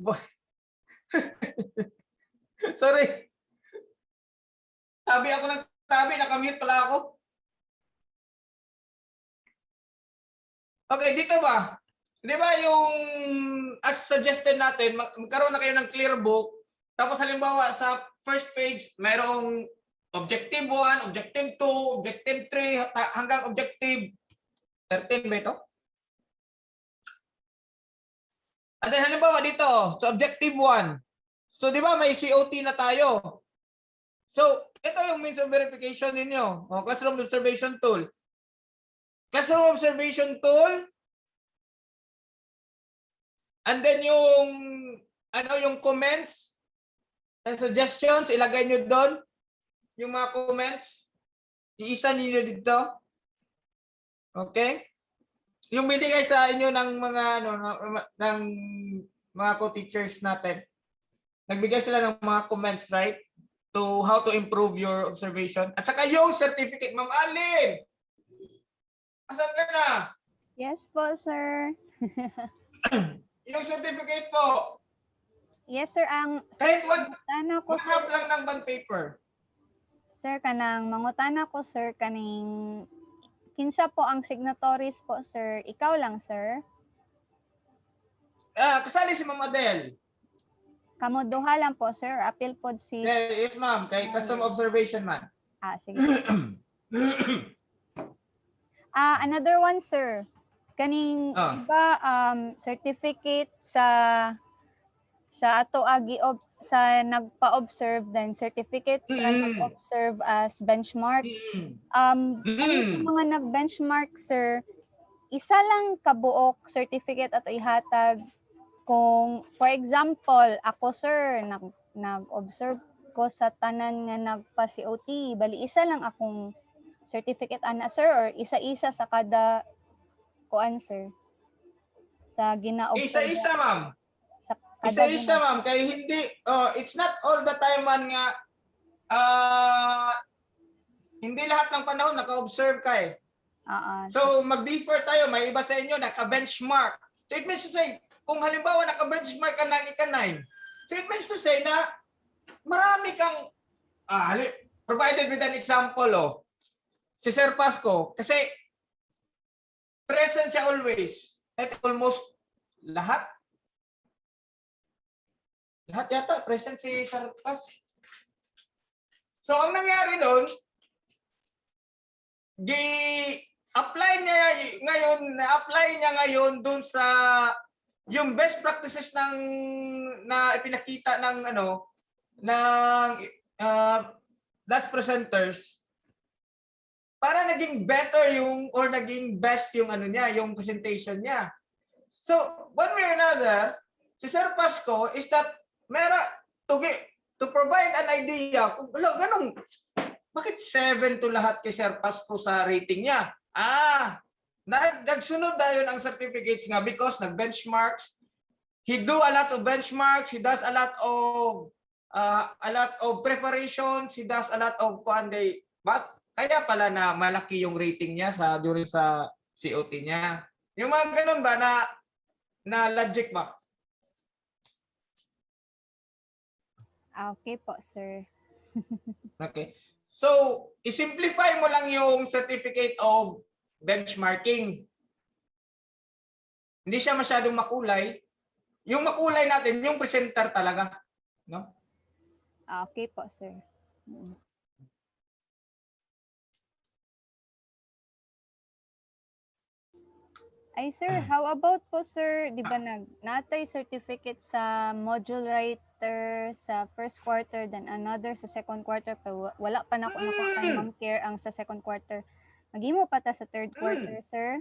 Sorry. Tabi ako ng tabi, nakamute pala ako. Okay, dito ba? Di ba yung as suggested natin, magkaroon na kayo ng clear book. Tapos halimbawa sa first page, mayroong objective 1, objective 2, objective 3, hanggang objective 13 ba ito? And then halimbawa dito, so objective 1. So di ba may COT na tayo? So ito yung means of verification ninyo. O, classroom observation tool. Classroom observation tool. And then yung yung comments and suggestions, ilagay nyo doon. Yung mga comments, iisa niyo dito. Okay? Yung binigay sa inyo ng mga ng mga co-teachers natin. Nagbigay sila ng mga comments, right? To how to improve your observation. At saka yung certificate, Ma'am Allyn. Asan ka na? Yes po, sir. Yung certificate po. Yes, sir. Ang Kahit one mangutana ko, sir. half lang ng bond paper. Sir, kanang mangutana ko, sir, kaning kinsa po ang signatories po, sir? Ikaw lang, sir. Kasali si Ma'am Adele. Kamo duha lang po, sir. Appeal po si... Yes, ma'am. Kay custom observation man. sige. Another one, sir. Kaning iba certificate sa ato agi sa nagpa-observe, then certificate sa nag-observe as benchmark. Kaning mga nag-benchmark, sir, isa lang kabuok certificate ato ihatag. Kung, for example, ako, sir, nag-observe ko sa tanan nga nagpa-COT, bali isa lang akong certificate ana, sir, or isa-isa sa kada kuan, sir, sa gina-observe. Isa-isa, ma'am. Sa Isa-isa, ma'am. Kaya hindi, it's not all the time man nga, hindi lahat ng panahon naka-observe ka eh. So, mag-differ tayo. May iba sa inyo, naka-benchmark. So, it means to say, kung halimbawa naka-benchmark ka ng ika-9, so it means to say na marami kang, provided with an example, si Sir Pasco, kasi present siya always. At almost lahat. Lahat yata, present si Sir Pasco. So, ang nangyari doon, na-apply niya ngayon doon sa yung best practices na ipinakita ng last presenters para naging better or naging best yung yung presentation niya. So one way or another, si Sir Pasco is that to provide an idea kung ganun, bakit 7 to lahat kay Sir Pasco sa rating niya? Nagsunod na yun ang certificates nga because nag-benchmarks. He do a lot of benchmarks. He does a lot of preparations. He does a lot of but kaya pala na malaki yung rating niya during sa COT niya. Yung mga ganun ba na logic ba? Okay po, sir. Okay. So, i-simplify mo lang yung certificate of benchmarking. Hindi siya masyadong makulay. Yung makulay natin, yung presenter talaga. No? Okay po, sir. Ay, sir, how about po, sir, di ba natay certificate sa module writer sa first quarter, then another sa second quarter, pero wala pa na ako nakuha kay Ma'am Care ang sa second quarter. Maghimo pa ta sa third quarter, sir?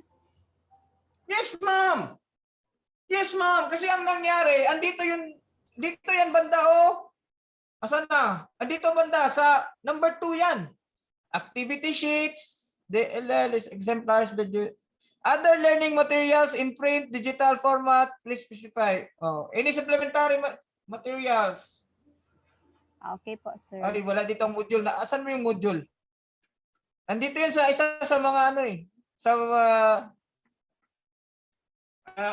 Yes, ma'am. Yes, ma'am. Kasi ang nangyari, dito yan banda, Asan na? Andito banda, sa number 2 yan. Activity sheets, DLL is exemplars, other learning materials in print, digital format, please specify. Any supplementary materials? Okay po, sir. Ay, wala dito ang module. Asan mo yung module? Andito yan sa isa sa mga sa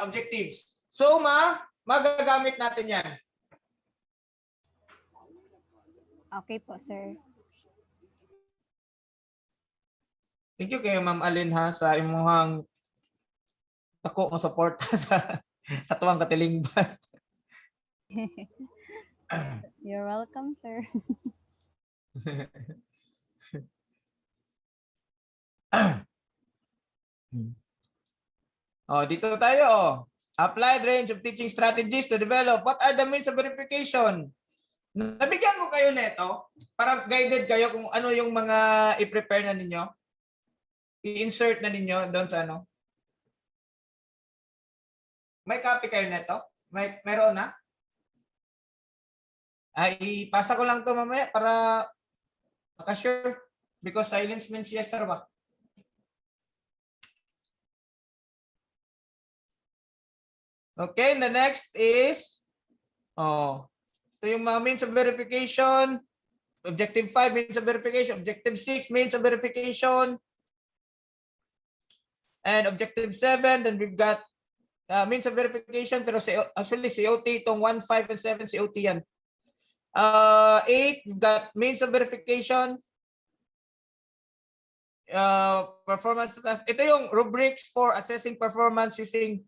objectives. So, magagamit natin yan. Okay po, sir. Thank you kay Ma'am Allyn ha sa imuhang ako ng support sa atuang katilingban. You're welcome, sir. Dito tayo. Applied range of teaching strategies to develop. What are the means of verification? Nabigyan ko kayo nito para guided kayo kung ano yung mga i-prepare na ninyo. I-insert na ninyo doon sa ano. May copy kayo nito? Meron na? Ipasa ko lang to mamaya para maka-sure because silence means yes sir ba? Okay, the next is ito yung mga means of verification. Objective 5 means of verification, objective 6 means of verification. And objective 7, then we've got means of verification pero actually COT itong 1, 5 and 7 COT yan. 8, we've got means of verification. Performance test. Ito yung rubrics for assessing performance using.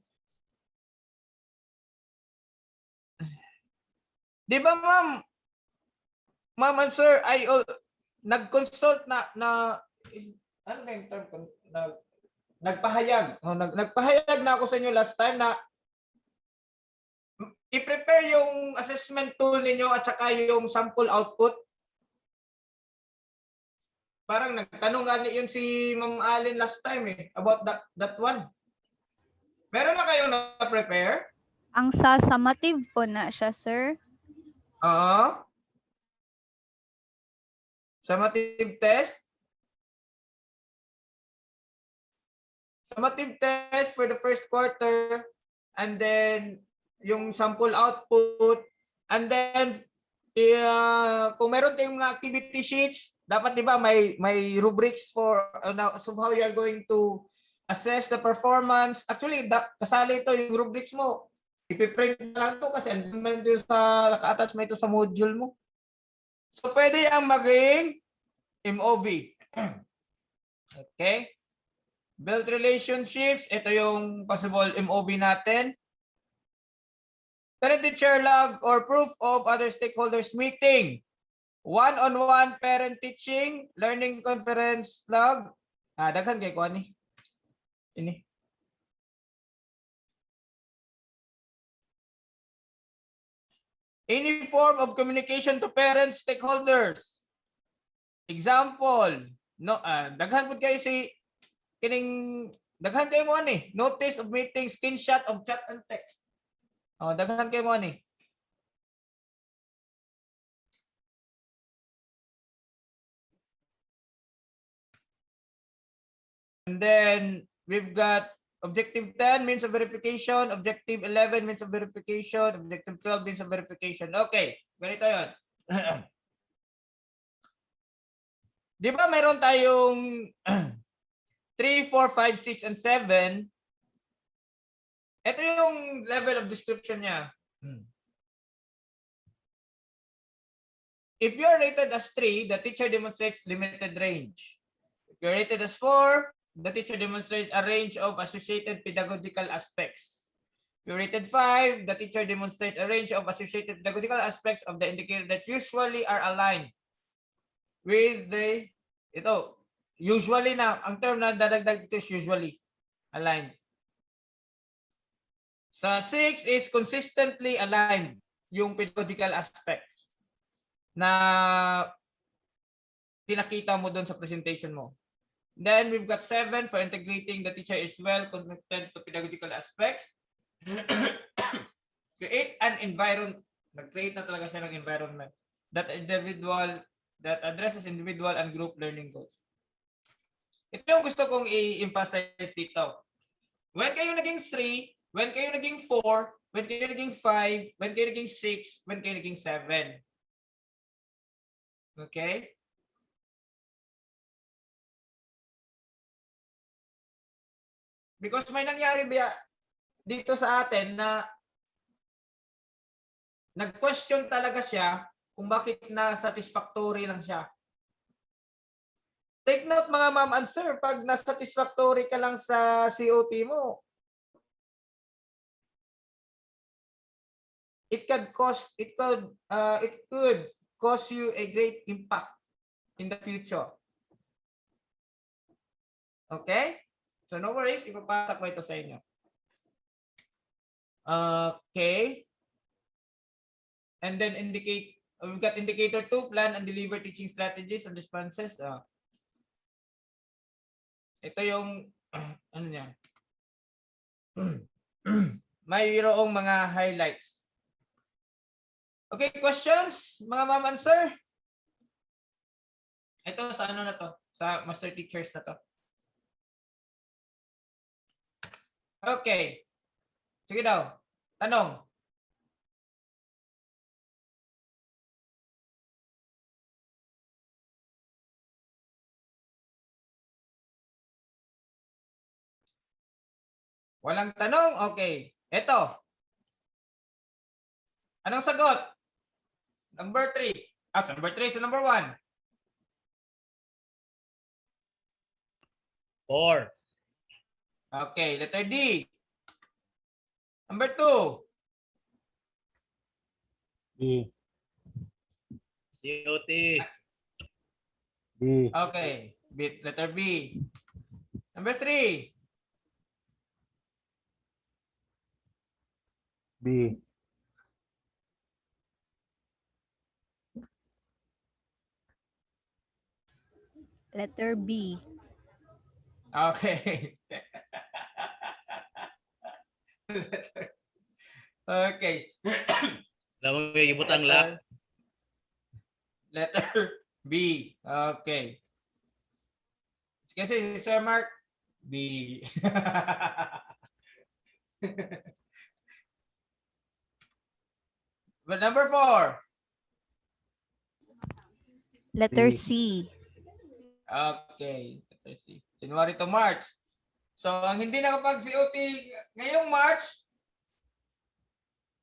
Di ba ma'am and sir, nag-consult na ano na yung term? Nagpahayag. Nagpahayag na ako sa inyo last time na i-prepare yung assessment tool ninyo at saka yung sample output. Parang nagtanong nga yun si Ma'am Allyn last time about that one. Meron na kayong na-prepare? Ang summative po na siya, sir. Oo. Summative test. Summative test for the first quarter and then yung sample output and then kung meron kayong mga activity sheets, dapat 'di ba may rubrics for so how you are going to assess the performance. Actually, kasali ito yung rubrics mo. Ipiprint lang ito kasi andun sa naka-attach mo ito sa module mo. So pwede ang maging MOV. Okay? Build relationships. Ito yung possible MOV natin. Parent-teacher log or proof of other stakeholders meeting. One-on-one parent teaching, learning conference log. Daghan kay ko ani. Ini. Any form of communication to parents, stakeholders. Example, daghan pud kayo si kining daghan kayo mo ani, notice of meeting, screenshot of chat and text. Daghan kayo mo ani. And then we've got objective 10 means of verification, objective 11 means of verification, objective 12 means of verification. Okay, ganito 'yon. Di ba meron tayong 3, 4, 5, 6, and 7? Ito yung level of description niya. If you're rated as 3, the teacher demonstrates limited range. If you're rated as 4, the teacher demonstrates a range of associated pedagogical aspects. If you're rated 5, the teacher demonstrates a range of associated pedagogical aspects of the indicator that usually are aligned with the, usually na, ang term na dadagdag dito is usually aligned. Sa 6 is consistently aligned, yung pedagogical aspects na pinakita mo doon sa presentation mo. Then we've got 7 for integrating the teacher is well connected to pedagogical aspects. Create an environment. Nag-create na talaga siya ng environment that addresses individual and group learning goals. Ito yung gusto kong i-emphasize dito. When kayo naging 3, when kayo naging 4, when kayo naging 5, when kayo naging 6, when kayo naging 7. Okay? Because may nangyari dito sa atin na nag-question talaga siya kung bakit na satisfactory lang siya. Take note mga ma'am and sir, pag na-satisfactory ka lang sa COT mo, it could cause you a great impact in the future. Okay? So no worries, ipapasa ko ito sa inyo. Okay. And then we've got indicator 2, plan and deliver teaching strategies and responses. Ito yung ano niya. Mayroong mga highlights. Okay, questions, mga ma'am and sir? Ito sa ano na to? Sa master teachers na to. Okay. Sige daw. Tanong. Walang tanong? Okay. Ito. Anong sagot? Number 3. Number 3 sa number 1. 4. Okay, letter D. Number 2. B. COT. B. Okay, letter B. Number 3. B. Letter B. Okay. Okay. Alam mo, may ibutang la. Letter B. Okay. Kasi Sir Mark, B. But number 4. Letter C. C. Okay. Letter C. January to March. So, ang hindi nakapag-COT ngayong March,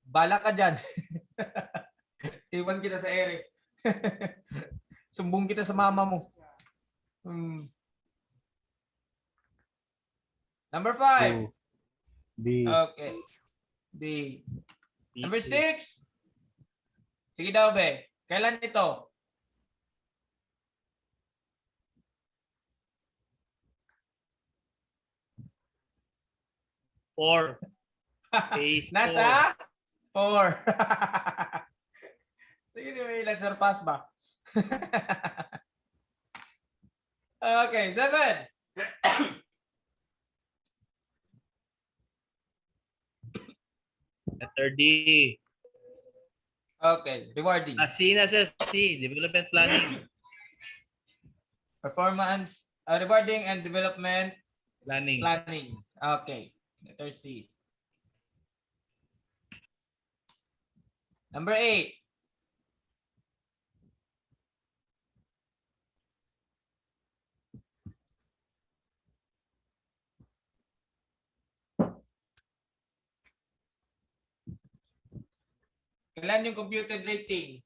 bala ka dyan. Iwan kita sa ere. Sumbong kita sa mama mo. Number 5. B. Okay. B. Number 6. Sige daw, be. Kailan ito? Four. Phase Nasa 4. Sige, may ilan surpass ba? Okay, 7. Letter D. Okay, rewarding. C na sa C. Development planning. Performance, rewarding and development Planning. planning. Okay, letter C. Number 8. Kailan yung computed rating?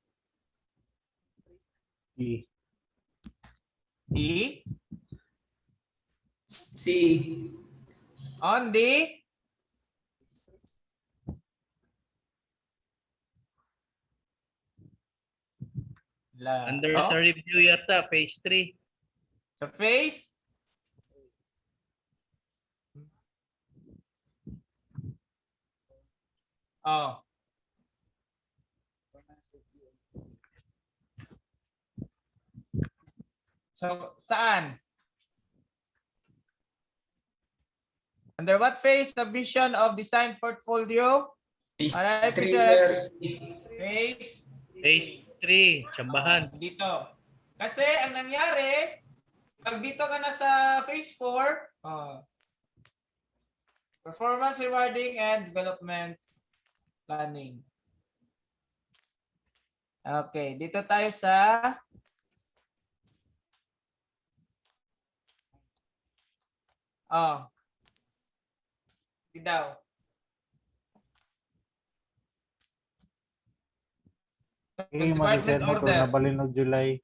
E. E. C. On the Under sa review yata, phase 3. Sa phase. Oh. So, saan? Under what phase the vision of design portfolio? Phase Alright, 3, sir. sir. Phase. Phase 3, tsambahan. Dito. Kasi ang nangyari, pag dito ka na sa phase 4, performance rewarding and development planning. Okay, dito tayo sa daw. Mali sir, Department na pero order. nabalin ng July.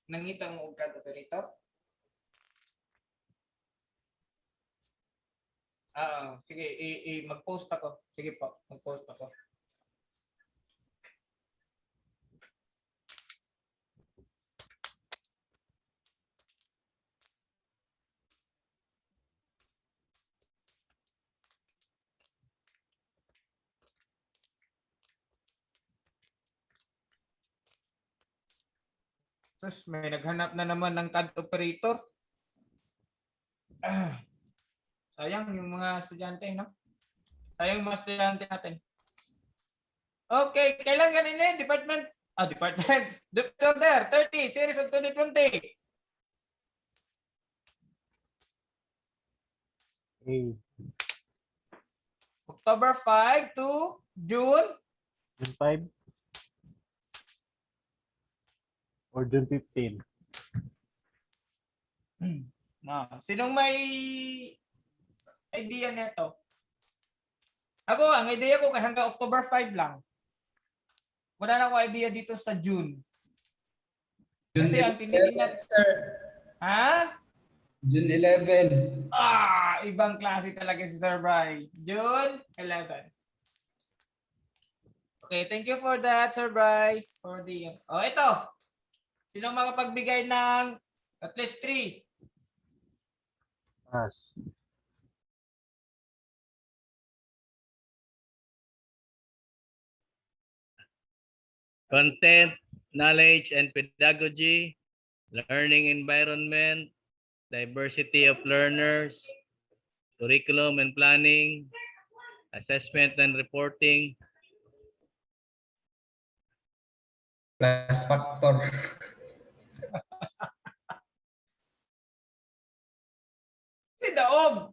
Nangita mo og kad operator? Sige, mag-post ako. Sige po, mag-post ako. Sus, may naghanap na naman ng CAD operator. Sayang yung mga estudyante, no? Sayang yung mga estudyante natin. Okay, kailan kanina department? Department. Order 30, series of 2020. Okay. October 5 to June June 5 or June 15. Sinong may idea nito? Ako, ang idea ko kay hanggang October 5 lang. Wala na akong idea dito sa June. Kasi ang tinitingnan... Sir, Ha? June 11. Ibang klase talaga si Sir Bry. June 11. Okay, thank you for that, Sir Bry. For the... ito. Sinong makapagbigay ng at least 3? Pass. Content, knowledge and pedagogy, learning environment, diversity of learners, curriculum and planning, assessment and reporting, Class factor. Si Daog.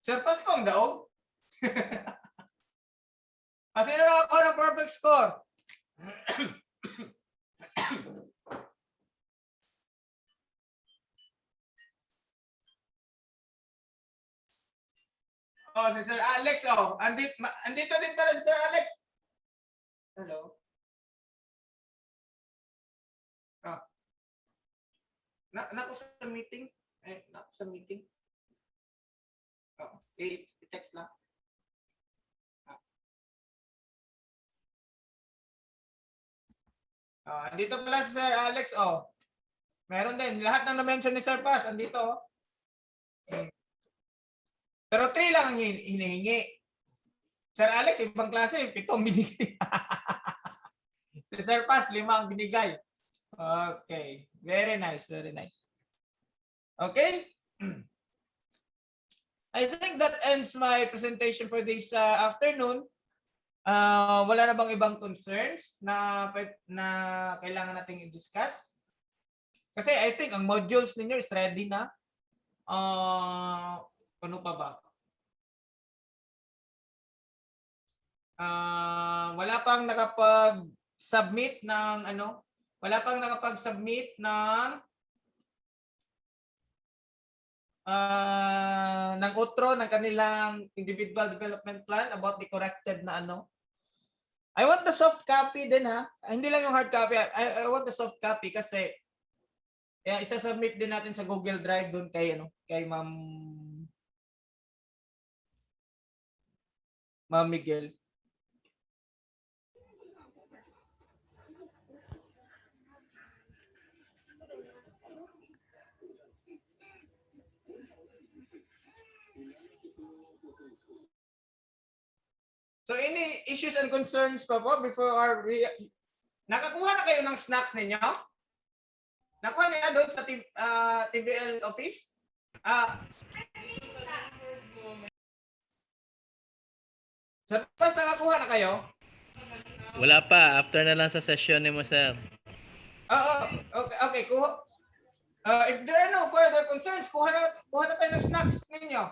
Sir Paskong Daog. Kasi ako ng perfect score. Si Sir Alex, andito din pala si Sir Alex. Hello. Naku sa meeting. Naku sa meeting. I-text lang. Andito pala si Sir Alex, Meron din. Lahat ng na-mention ni Sir Paz, andito, Pero 3 lang ang hinihingi. Sir Alex, ibang klase, 7 binigay. Si Sir Paz, 5 ang binigay. Okay. Very nice, very nice. Okay? I think that ends my presentation for this afternoon. Wala na bang ibang concerns na kailangan nating i-discuss? Kasi I think ang modules ninyo is ready na. Ano pa ba? Wala pang nakapag-submit ng ng outro ng kanilang individual development plan about the corrected na I want the soft copy din ha. Hindi lang yung hard copy. I want the soft copy kasi isa-submit din natin sa Google Drive doon kay Ma'am Miguel. So any issues and concerns pa po before our nakakuha na kayo ng snacks ninyo? Nakuha niya doon sa TVL office? Sa pas nakakuha na kayo? wala pa. After na lang sa session ni mo, sir. Okay. Kuha. If there are no further concerns, kuha na tayo ng snacks ninyo.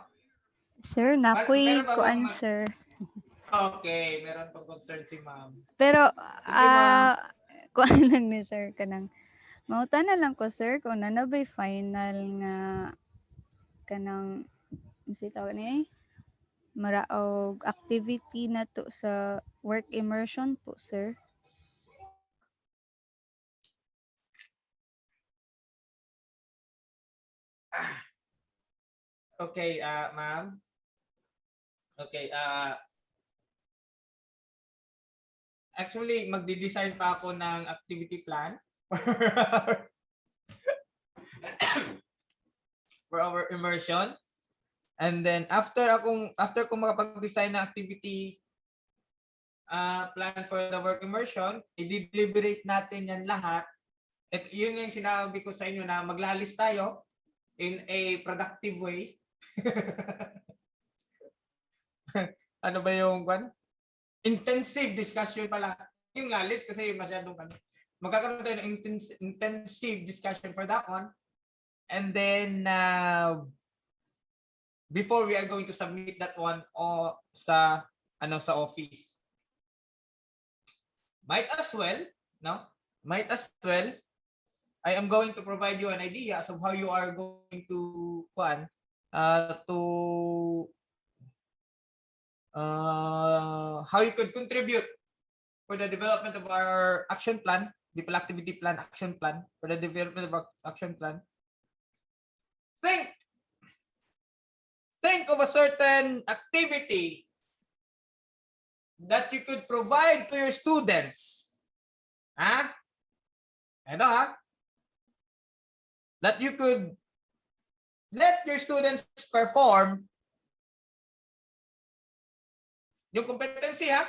Sir, nakoy Meron pa kuan bang sir. Okay, meron pang concern si ma'am. Pero Sige, ma'am. kuan lang ni sir kanang mauta na lang ko sir kung nanabay final nga kanang unsa tawag ni maraog activity na to sa work immersion po sir. Okay, ma'am. Okay, actually, magdi-design pa ako ng activity plan for our immersion. And then after ko makapag-design ng activity plan for the work immersion, i-deliberate natin yan lahat. At yun yung sinabi ko sa inyo na maglalis tayo in a productive way. Ano ba yung one? Intensive discussion pala. Yung lalis kasi masyadong magkakaroon tayo ng intensive discussion for that one. And then before we are going to submit that one sa office. Might as well, I am going to provide you an idea of how you are going to how you could contribute for the development of our action plan, the activity plan, action plan, for the development of our action plan. Think of a certain activity that you could provide to your students. That you could let your students perform yung competency, the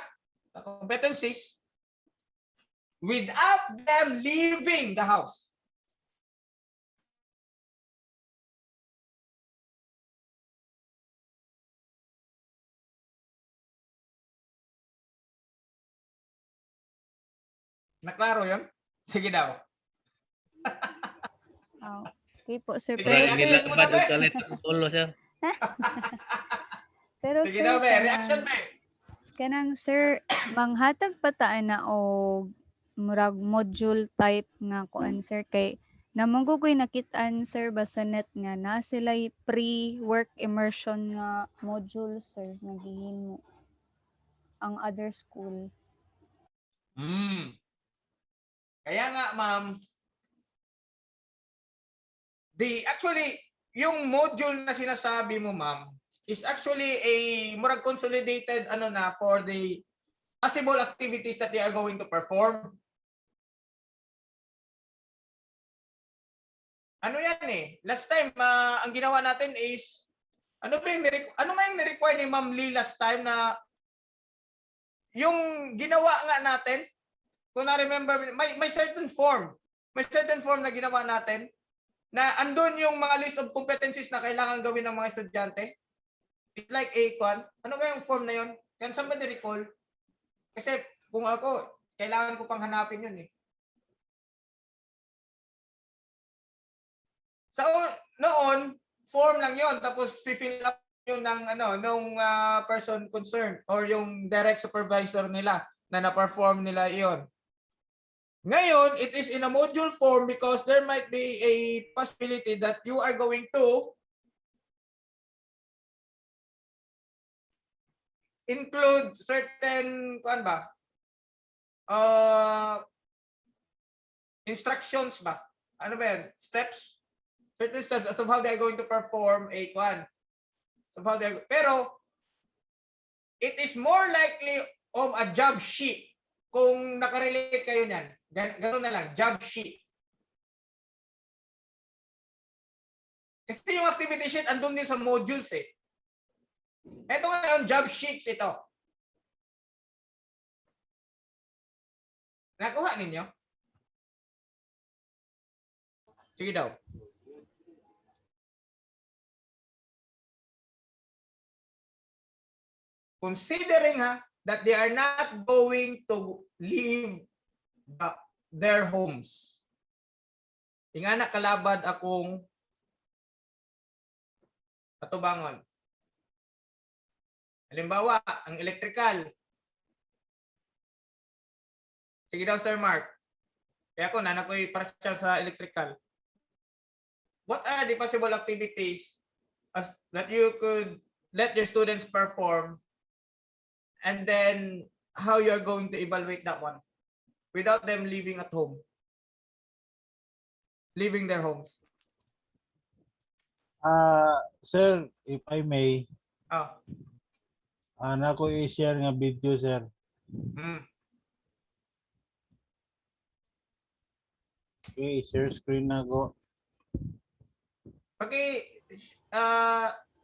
competencies, without them leaving the house. Naklaro yun? Sige daw. Okay po sir. Sige, Pero reaction sir, mo na, be. pero Sige sir, daw, be. Reaction, be. kanang sir, manghatag pa taan na og murag module type nga kuan sir kay namunggugoy nakitaan sir basta net nga na sila pre-work immersion nga module sir nagihimo ang other school. Kaya nga, ma'am, actually, yung module na sinasabi mo, ma'am, is actually a murag consolidated for the possible activities that they are going to perform. Ano yan eh? Last time, ang ginawa natin is, ano nga yung ni-require ni Ma'am Lee last time na yung ginawa nga natin, kung na-remember, may certain form na ginawa natin na andun yung mga list of competencies na kailangan gawin ng mga estudyante. It's like ano nga yung form na yun? Can somebody recall? Kasi kung ako, kailangan ko pang hanapin yun eh. So, noon, form lang yon, tapos fill up yun ng person concerned or yung direct supervisor nila na na-perform nila yon. Ngayon, it is in a module form because there might be a possibility that you are going to include certain instructions ba? Ano ba yan? Steps? Certain steps as of how they are going to perform a pero it is more likely of a job sheet kung nakarelate kayo niyan. Ganun na lang, job sheet. Kasi yung activity sheet andun din sa modules eh. Ito nga yung job sheets ito. Nakuha ninyo? Sige daw. Considering that they are not going to leave their homes. Ingana kalabad akong atubangon. Halimbawa, ang electrical. Sige daw, Sir Mark. Kaya ako, nanakoy para siya sa electrical. What are the possible activities that you could let your students perform, and then how you're going to evaluate that one without them leaving at home, leaving their homes? Sir, if I may, Oh. nako i-share nga video, sir. Okay, share screen na ko.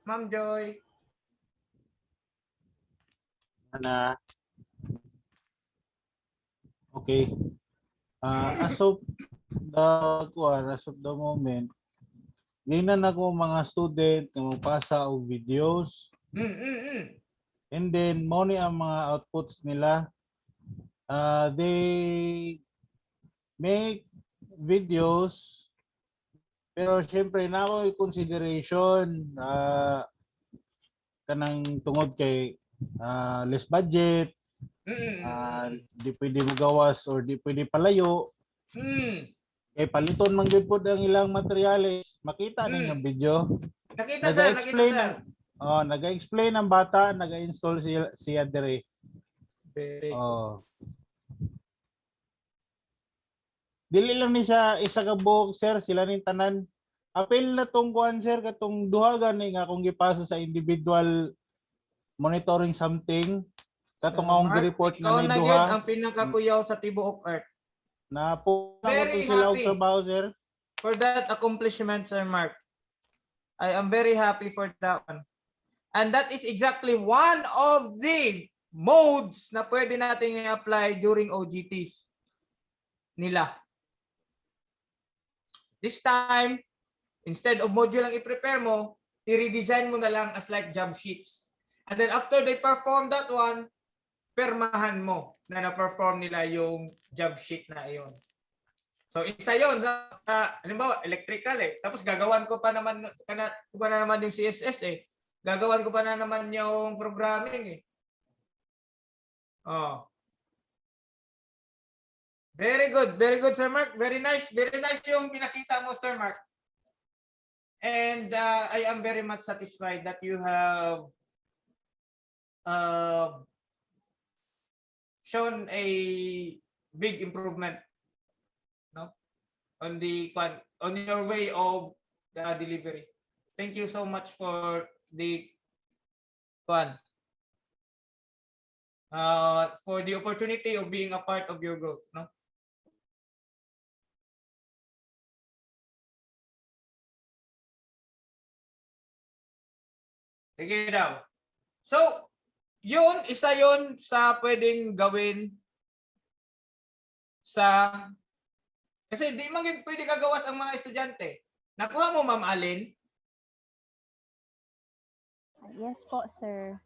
Ma'am Joy. Na. Okay. As of the moment, gingnan ako mga student nga magpasa og videos. And then mo ni ang mga outputs nila. They make videos, pero syempre na ako consideration kanang tungod kay less budget, di pwede magawas or di pwede palayo. Kay paliton man gyud pod ang ilang materyales, makita ninyo video. Nakita sir. Naga-explain ang bata, naga-install siya dire. Dili lang ni siya isa ka buok, sir, sila ning tanan. Apil na tong kuan, sir, katong duha gani nga kung gipasa sa individual monitoring something, katong akong gi-report nga ni duha. Ikaw na ang pinakakuyaw sa tibuok Earth. Na po Very sila og happy trabaho, sir. For that accomplishment, Sir Mark. I am very happy for that one. And that is exactly one of the modes na pwede natin i-apply during OGTs nila. This time, instead of module lang i-prepare mo, i-redesign mo na lang as like job sheets. And then after they perform that one, permahan mo na na-perform nila yung job sheet na iyon. So isa yun, halimbawa electrical tapos gagawan ko pa naman yung CSS gagawan ko pa na naman yung programming Very good, Sir Mark. Very nice yung pinakita mo, Sir Mark. And I am very much satisfied that you have shown a big improvement, no, on your way of the delivery. Thank you so much for the for the opportunity of being a part of your growth, no. Sige daw. So, isa yun sa pwedeng gawin kasi di man pwede kagawas ang mga estudyante. Nakuha mo, Ma'am Allyn? Yes po, sir.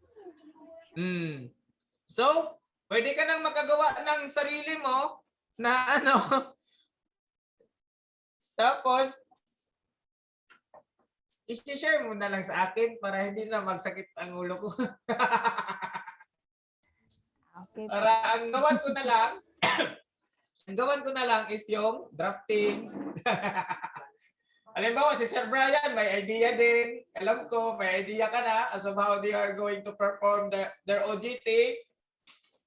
So, pwede ka nang makagawa ng sarili mo na tapos i-share mo na lang sa akin para hindi na magsakit ang ulo ko. Okay. Para ang gawan ko na lang is yung drafting. Halimbawa si Sir Brian may idea din. Alam ko may idea ka na as of how they are going to perform their OGT.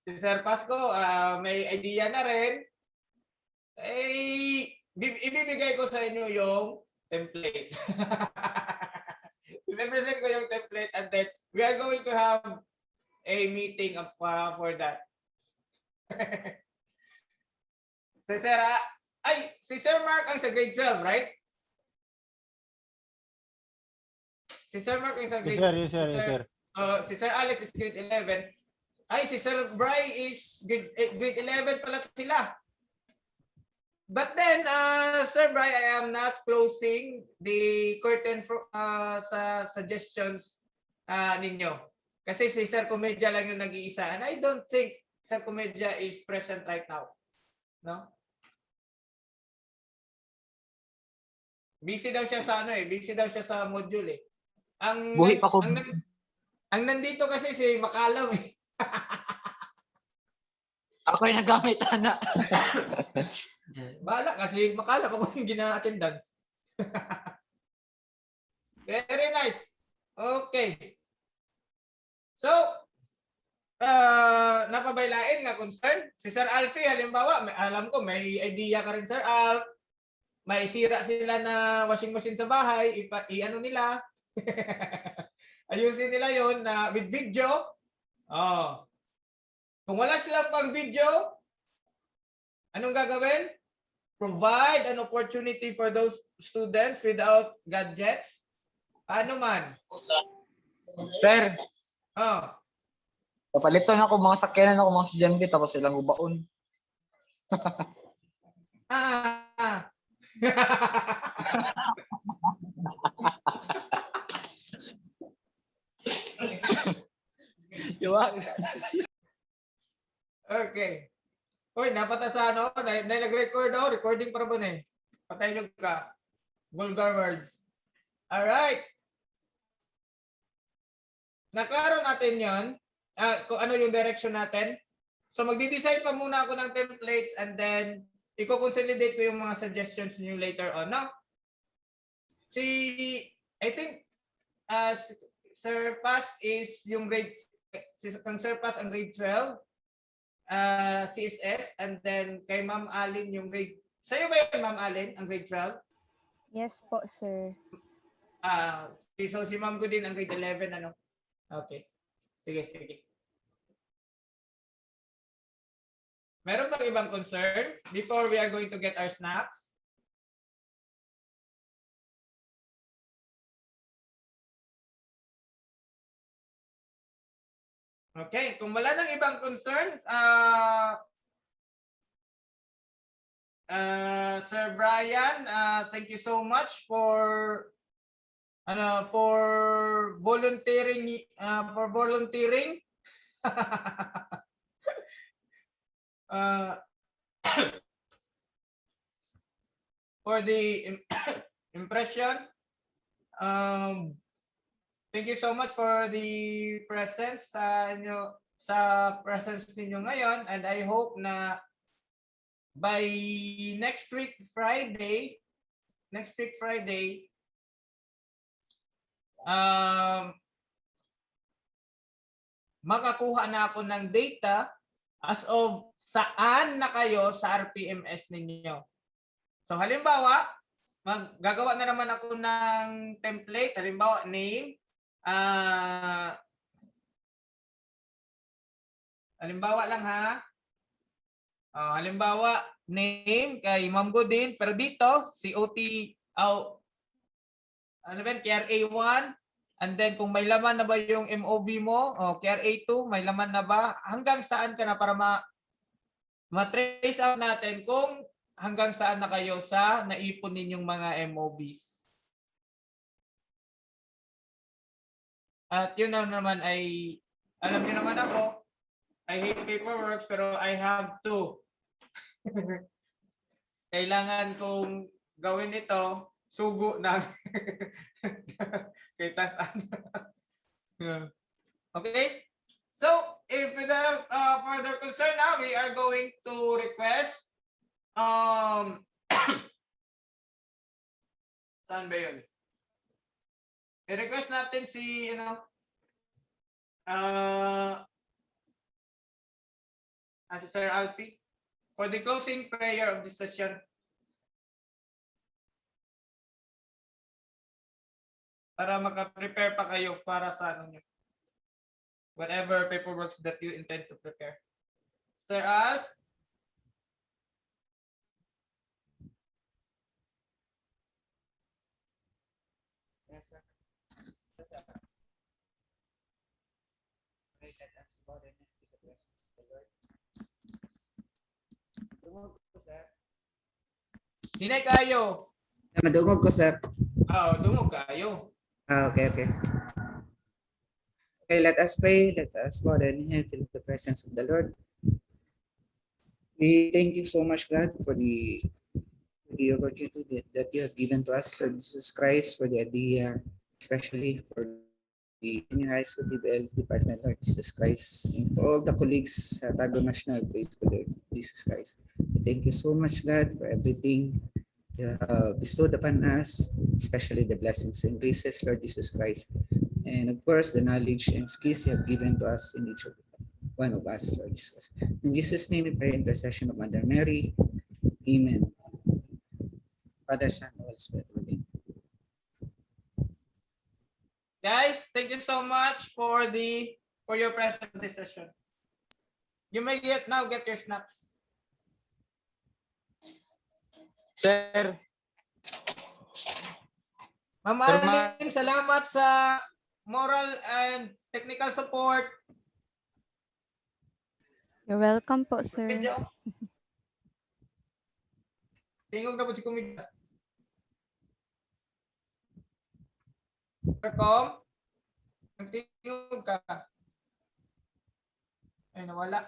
Si Sir Pasco may idea na rin. Ibibigay ko sa inyo yung template. I-present ko yung template and then we are going to have a meeting for that. Si Sir Mark ang sa grade 12, right? Si Sir Mark ang sa grade 12. Yes, sir. Si Sir Alex is grade 11. Si Sir Bry is grade 11 pala sila. But then, Sir Bry, I am not closing the curtain for, sa suggestions ninyo. Kasi si Sir Comedya lang yung nag-iisa. And I don't think Sir Comedya is present right now. No? Busy daw siya sa busy daw siya sa module Buhi pa ko. Ang nandito kasi si Makalam eh. Ako yung nagamit, ana. Bahala kasi Makalam ako yung gina-attendance. Very nice. Okay. So, napabaylain nga concern. Si Sir Alfie, halimbawa, alam ko may idea ka rin, Sir Alf. May sira sila na washing machine sa bahay, i-ano nila. Ayusin nila yon na with video. Oh. Kung wala silang pang video, anong gagawin? Provide an opportunity for those students without gadgets. Paano man? Sir, Oh. papalito na ako mga sakyanan ako mga estudyante tapos silang ubaon. Ah. Yuwag. Okay. Uy, napata sa ano? Nag-record ako. Recording para ba na eh? Patay nyo ka. Vulgar words. Alright. Nakaroon natin yon. Kung ano yung direction natin. So magdi-design pa muna ako ng templates and then i-consolidate ko yung mga suggestions niyo later on. No? I think Sir Paz is yung grade, kang Sir Paz ang grade 12. CSS, and then kay Ma'am Allyn yung grade. Sa'yo ba yun, Ma'am Allyn, ang grade 12? Yes po, sir. So si Ma'am ko din ang grade 11, ano? Okay. Sige, sige. Meron bang ibang concern before we are going to get our snaps? Okay, kung wala nang ibang concerns, Sir Brian, thank you so much for volunteering for the impression. Thank you so much for the presence sa presence ninyo ngayon, and I hope na by next week Friday, makakuha na ako ng data as of saan na kayo sa RPMS ninyo. So halimbawa, gagawa na naman ako ng template, halimbawa name, halimbawa lang ha. Halimbawa name kay Ma'am Godin, pero dito COT KRA1, and then kung may laman na ba yung MOV mo, KRA2 may laman na ba, hanggang saan ka na para ma-trace out natin kung hanggang saan na kayo sa naipon ninyong mga MOVs. At yun na naman ay, alam niyo naman ako, I hate paperwork pero I have to. Kailangan kong gawin ito, sugo na. Okay? So, if we have further concern now, we are going to request saan ba yun? I-request natin si si Sir Alfie for the closing prayer of this session. Para maka-prepare pa kayo para sa whatever paperwork that you intend to prepare. Sir Alf? Yes, sir. Pray let us go into the presence of the Lord. Dumog ko, sir. Dinay kayo. Madungog ko, sir. Dumog kayo. Okay. Okay, let us pray. Let us bow and kneel to the presence of the Lord. We thank you so much, God, for the opportunity that you have given to us, Lord Jesus Christ, for the idea, especially for the Junior High School TBL Department, Lord Jesus Christ, and for all the colleagues sa Tago National Praise the Lord Jesus Christ. Thank you so much, God, for everything you have bestowed upon us, especially the blessings and graces, Lord Jesus Christ, and of course, the knowledge and skills you have given to us in each one of us, Lord Jesus. In Jesus' name we pray, intercession of Mother Mary. Amen. Father, Son, Holy Spirit, within. Guys, thank you so much for your presentation. You may now get your snaps. Sir, Ma'am Sir, Allyn, salamat sa moral and technical support. You're welcome po, sir. Medyo. Tingog na po si Kumida. Welcome. Nagtingog ka. Ay, nawala.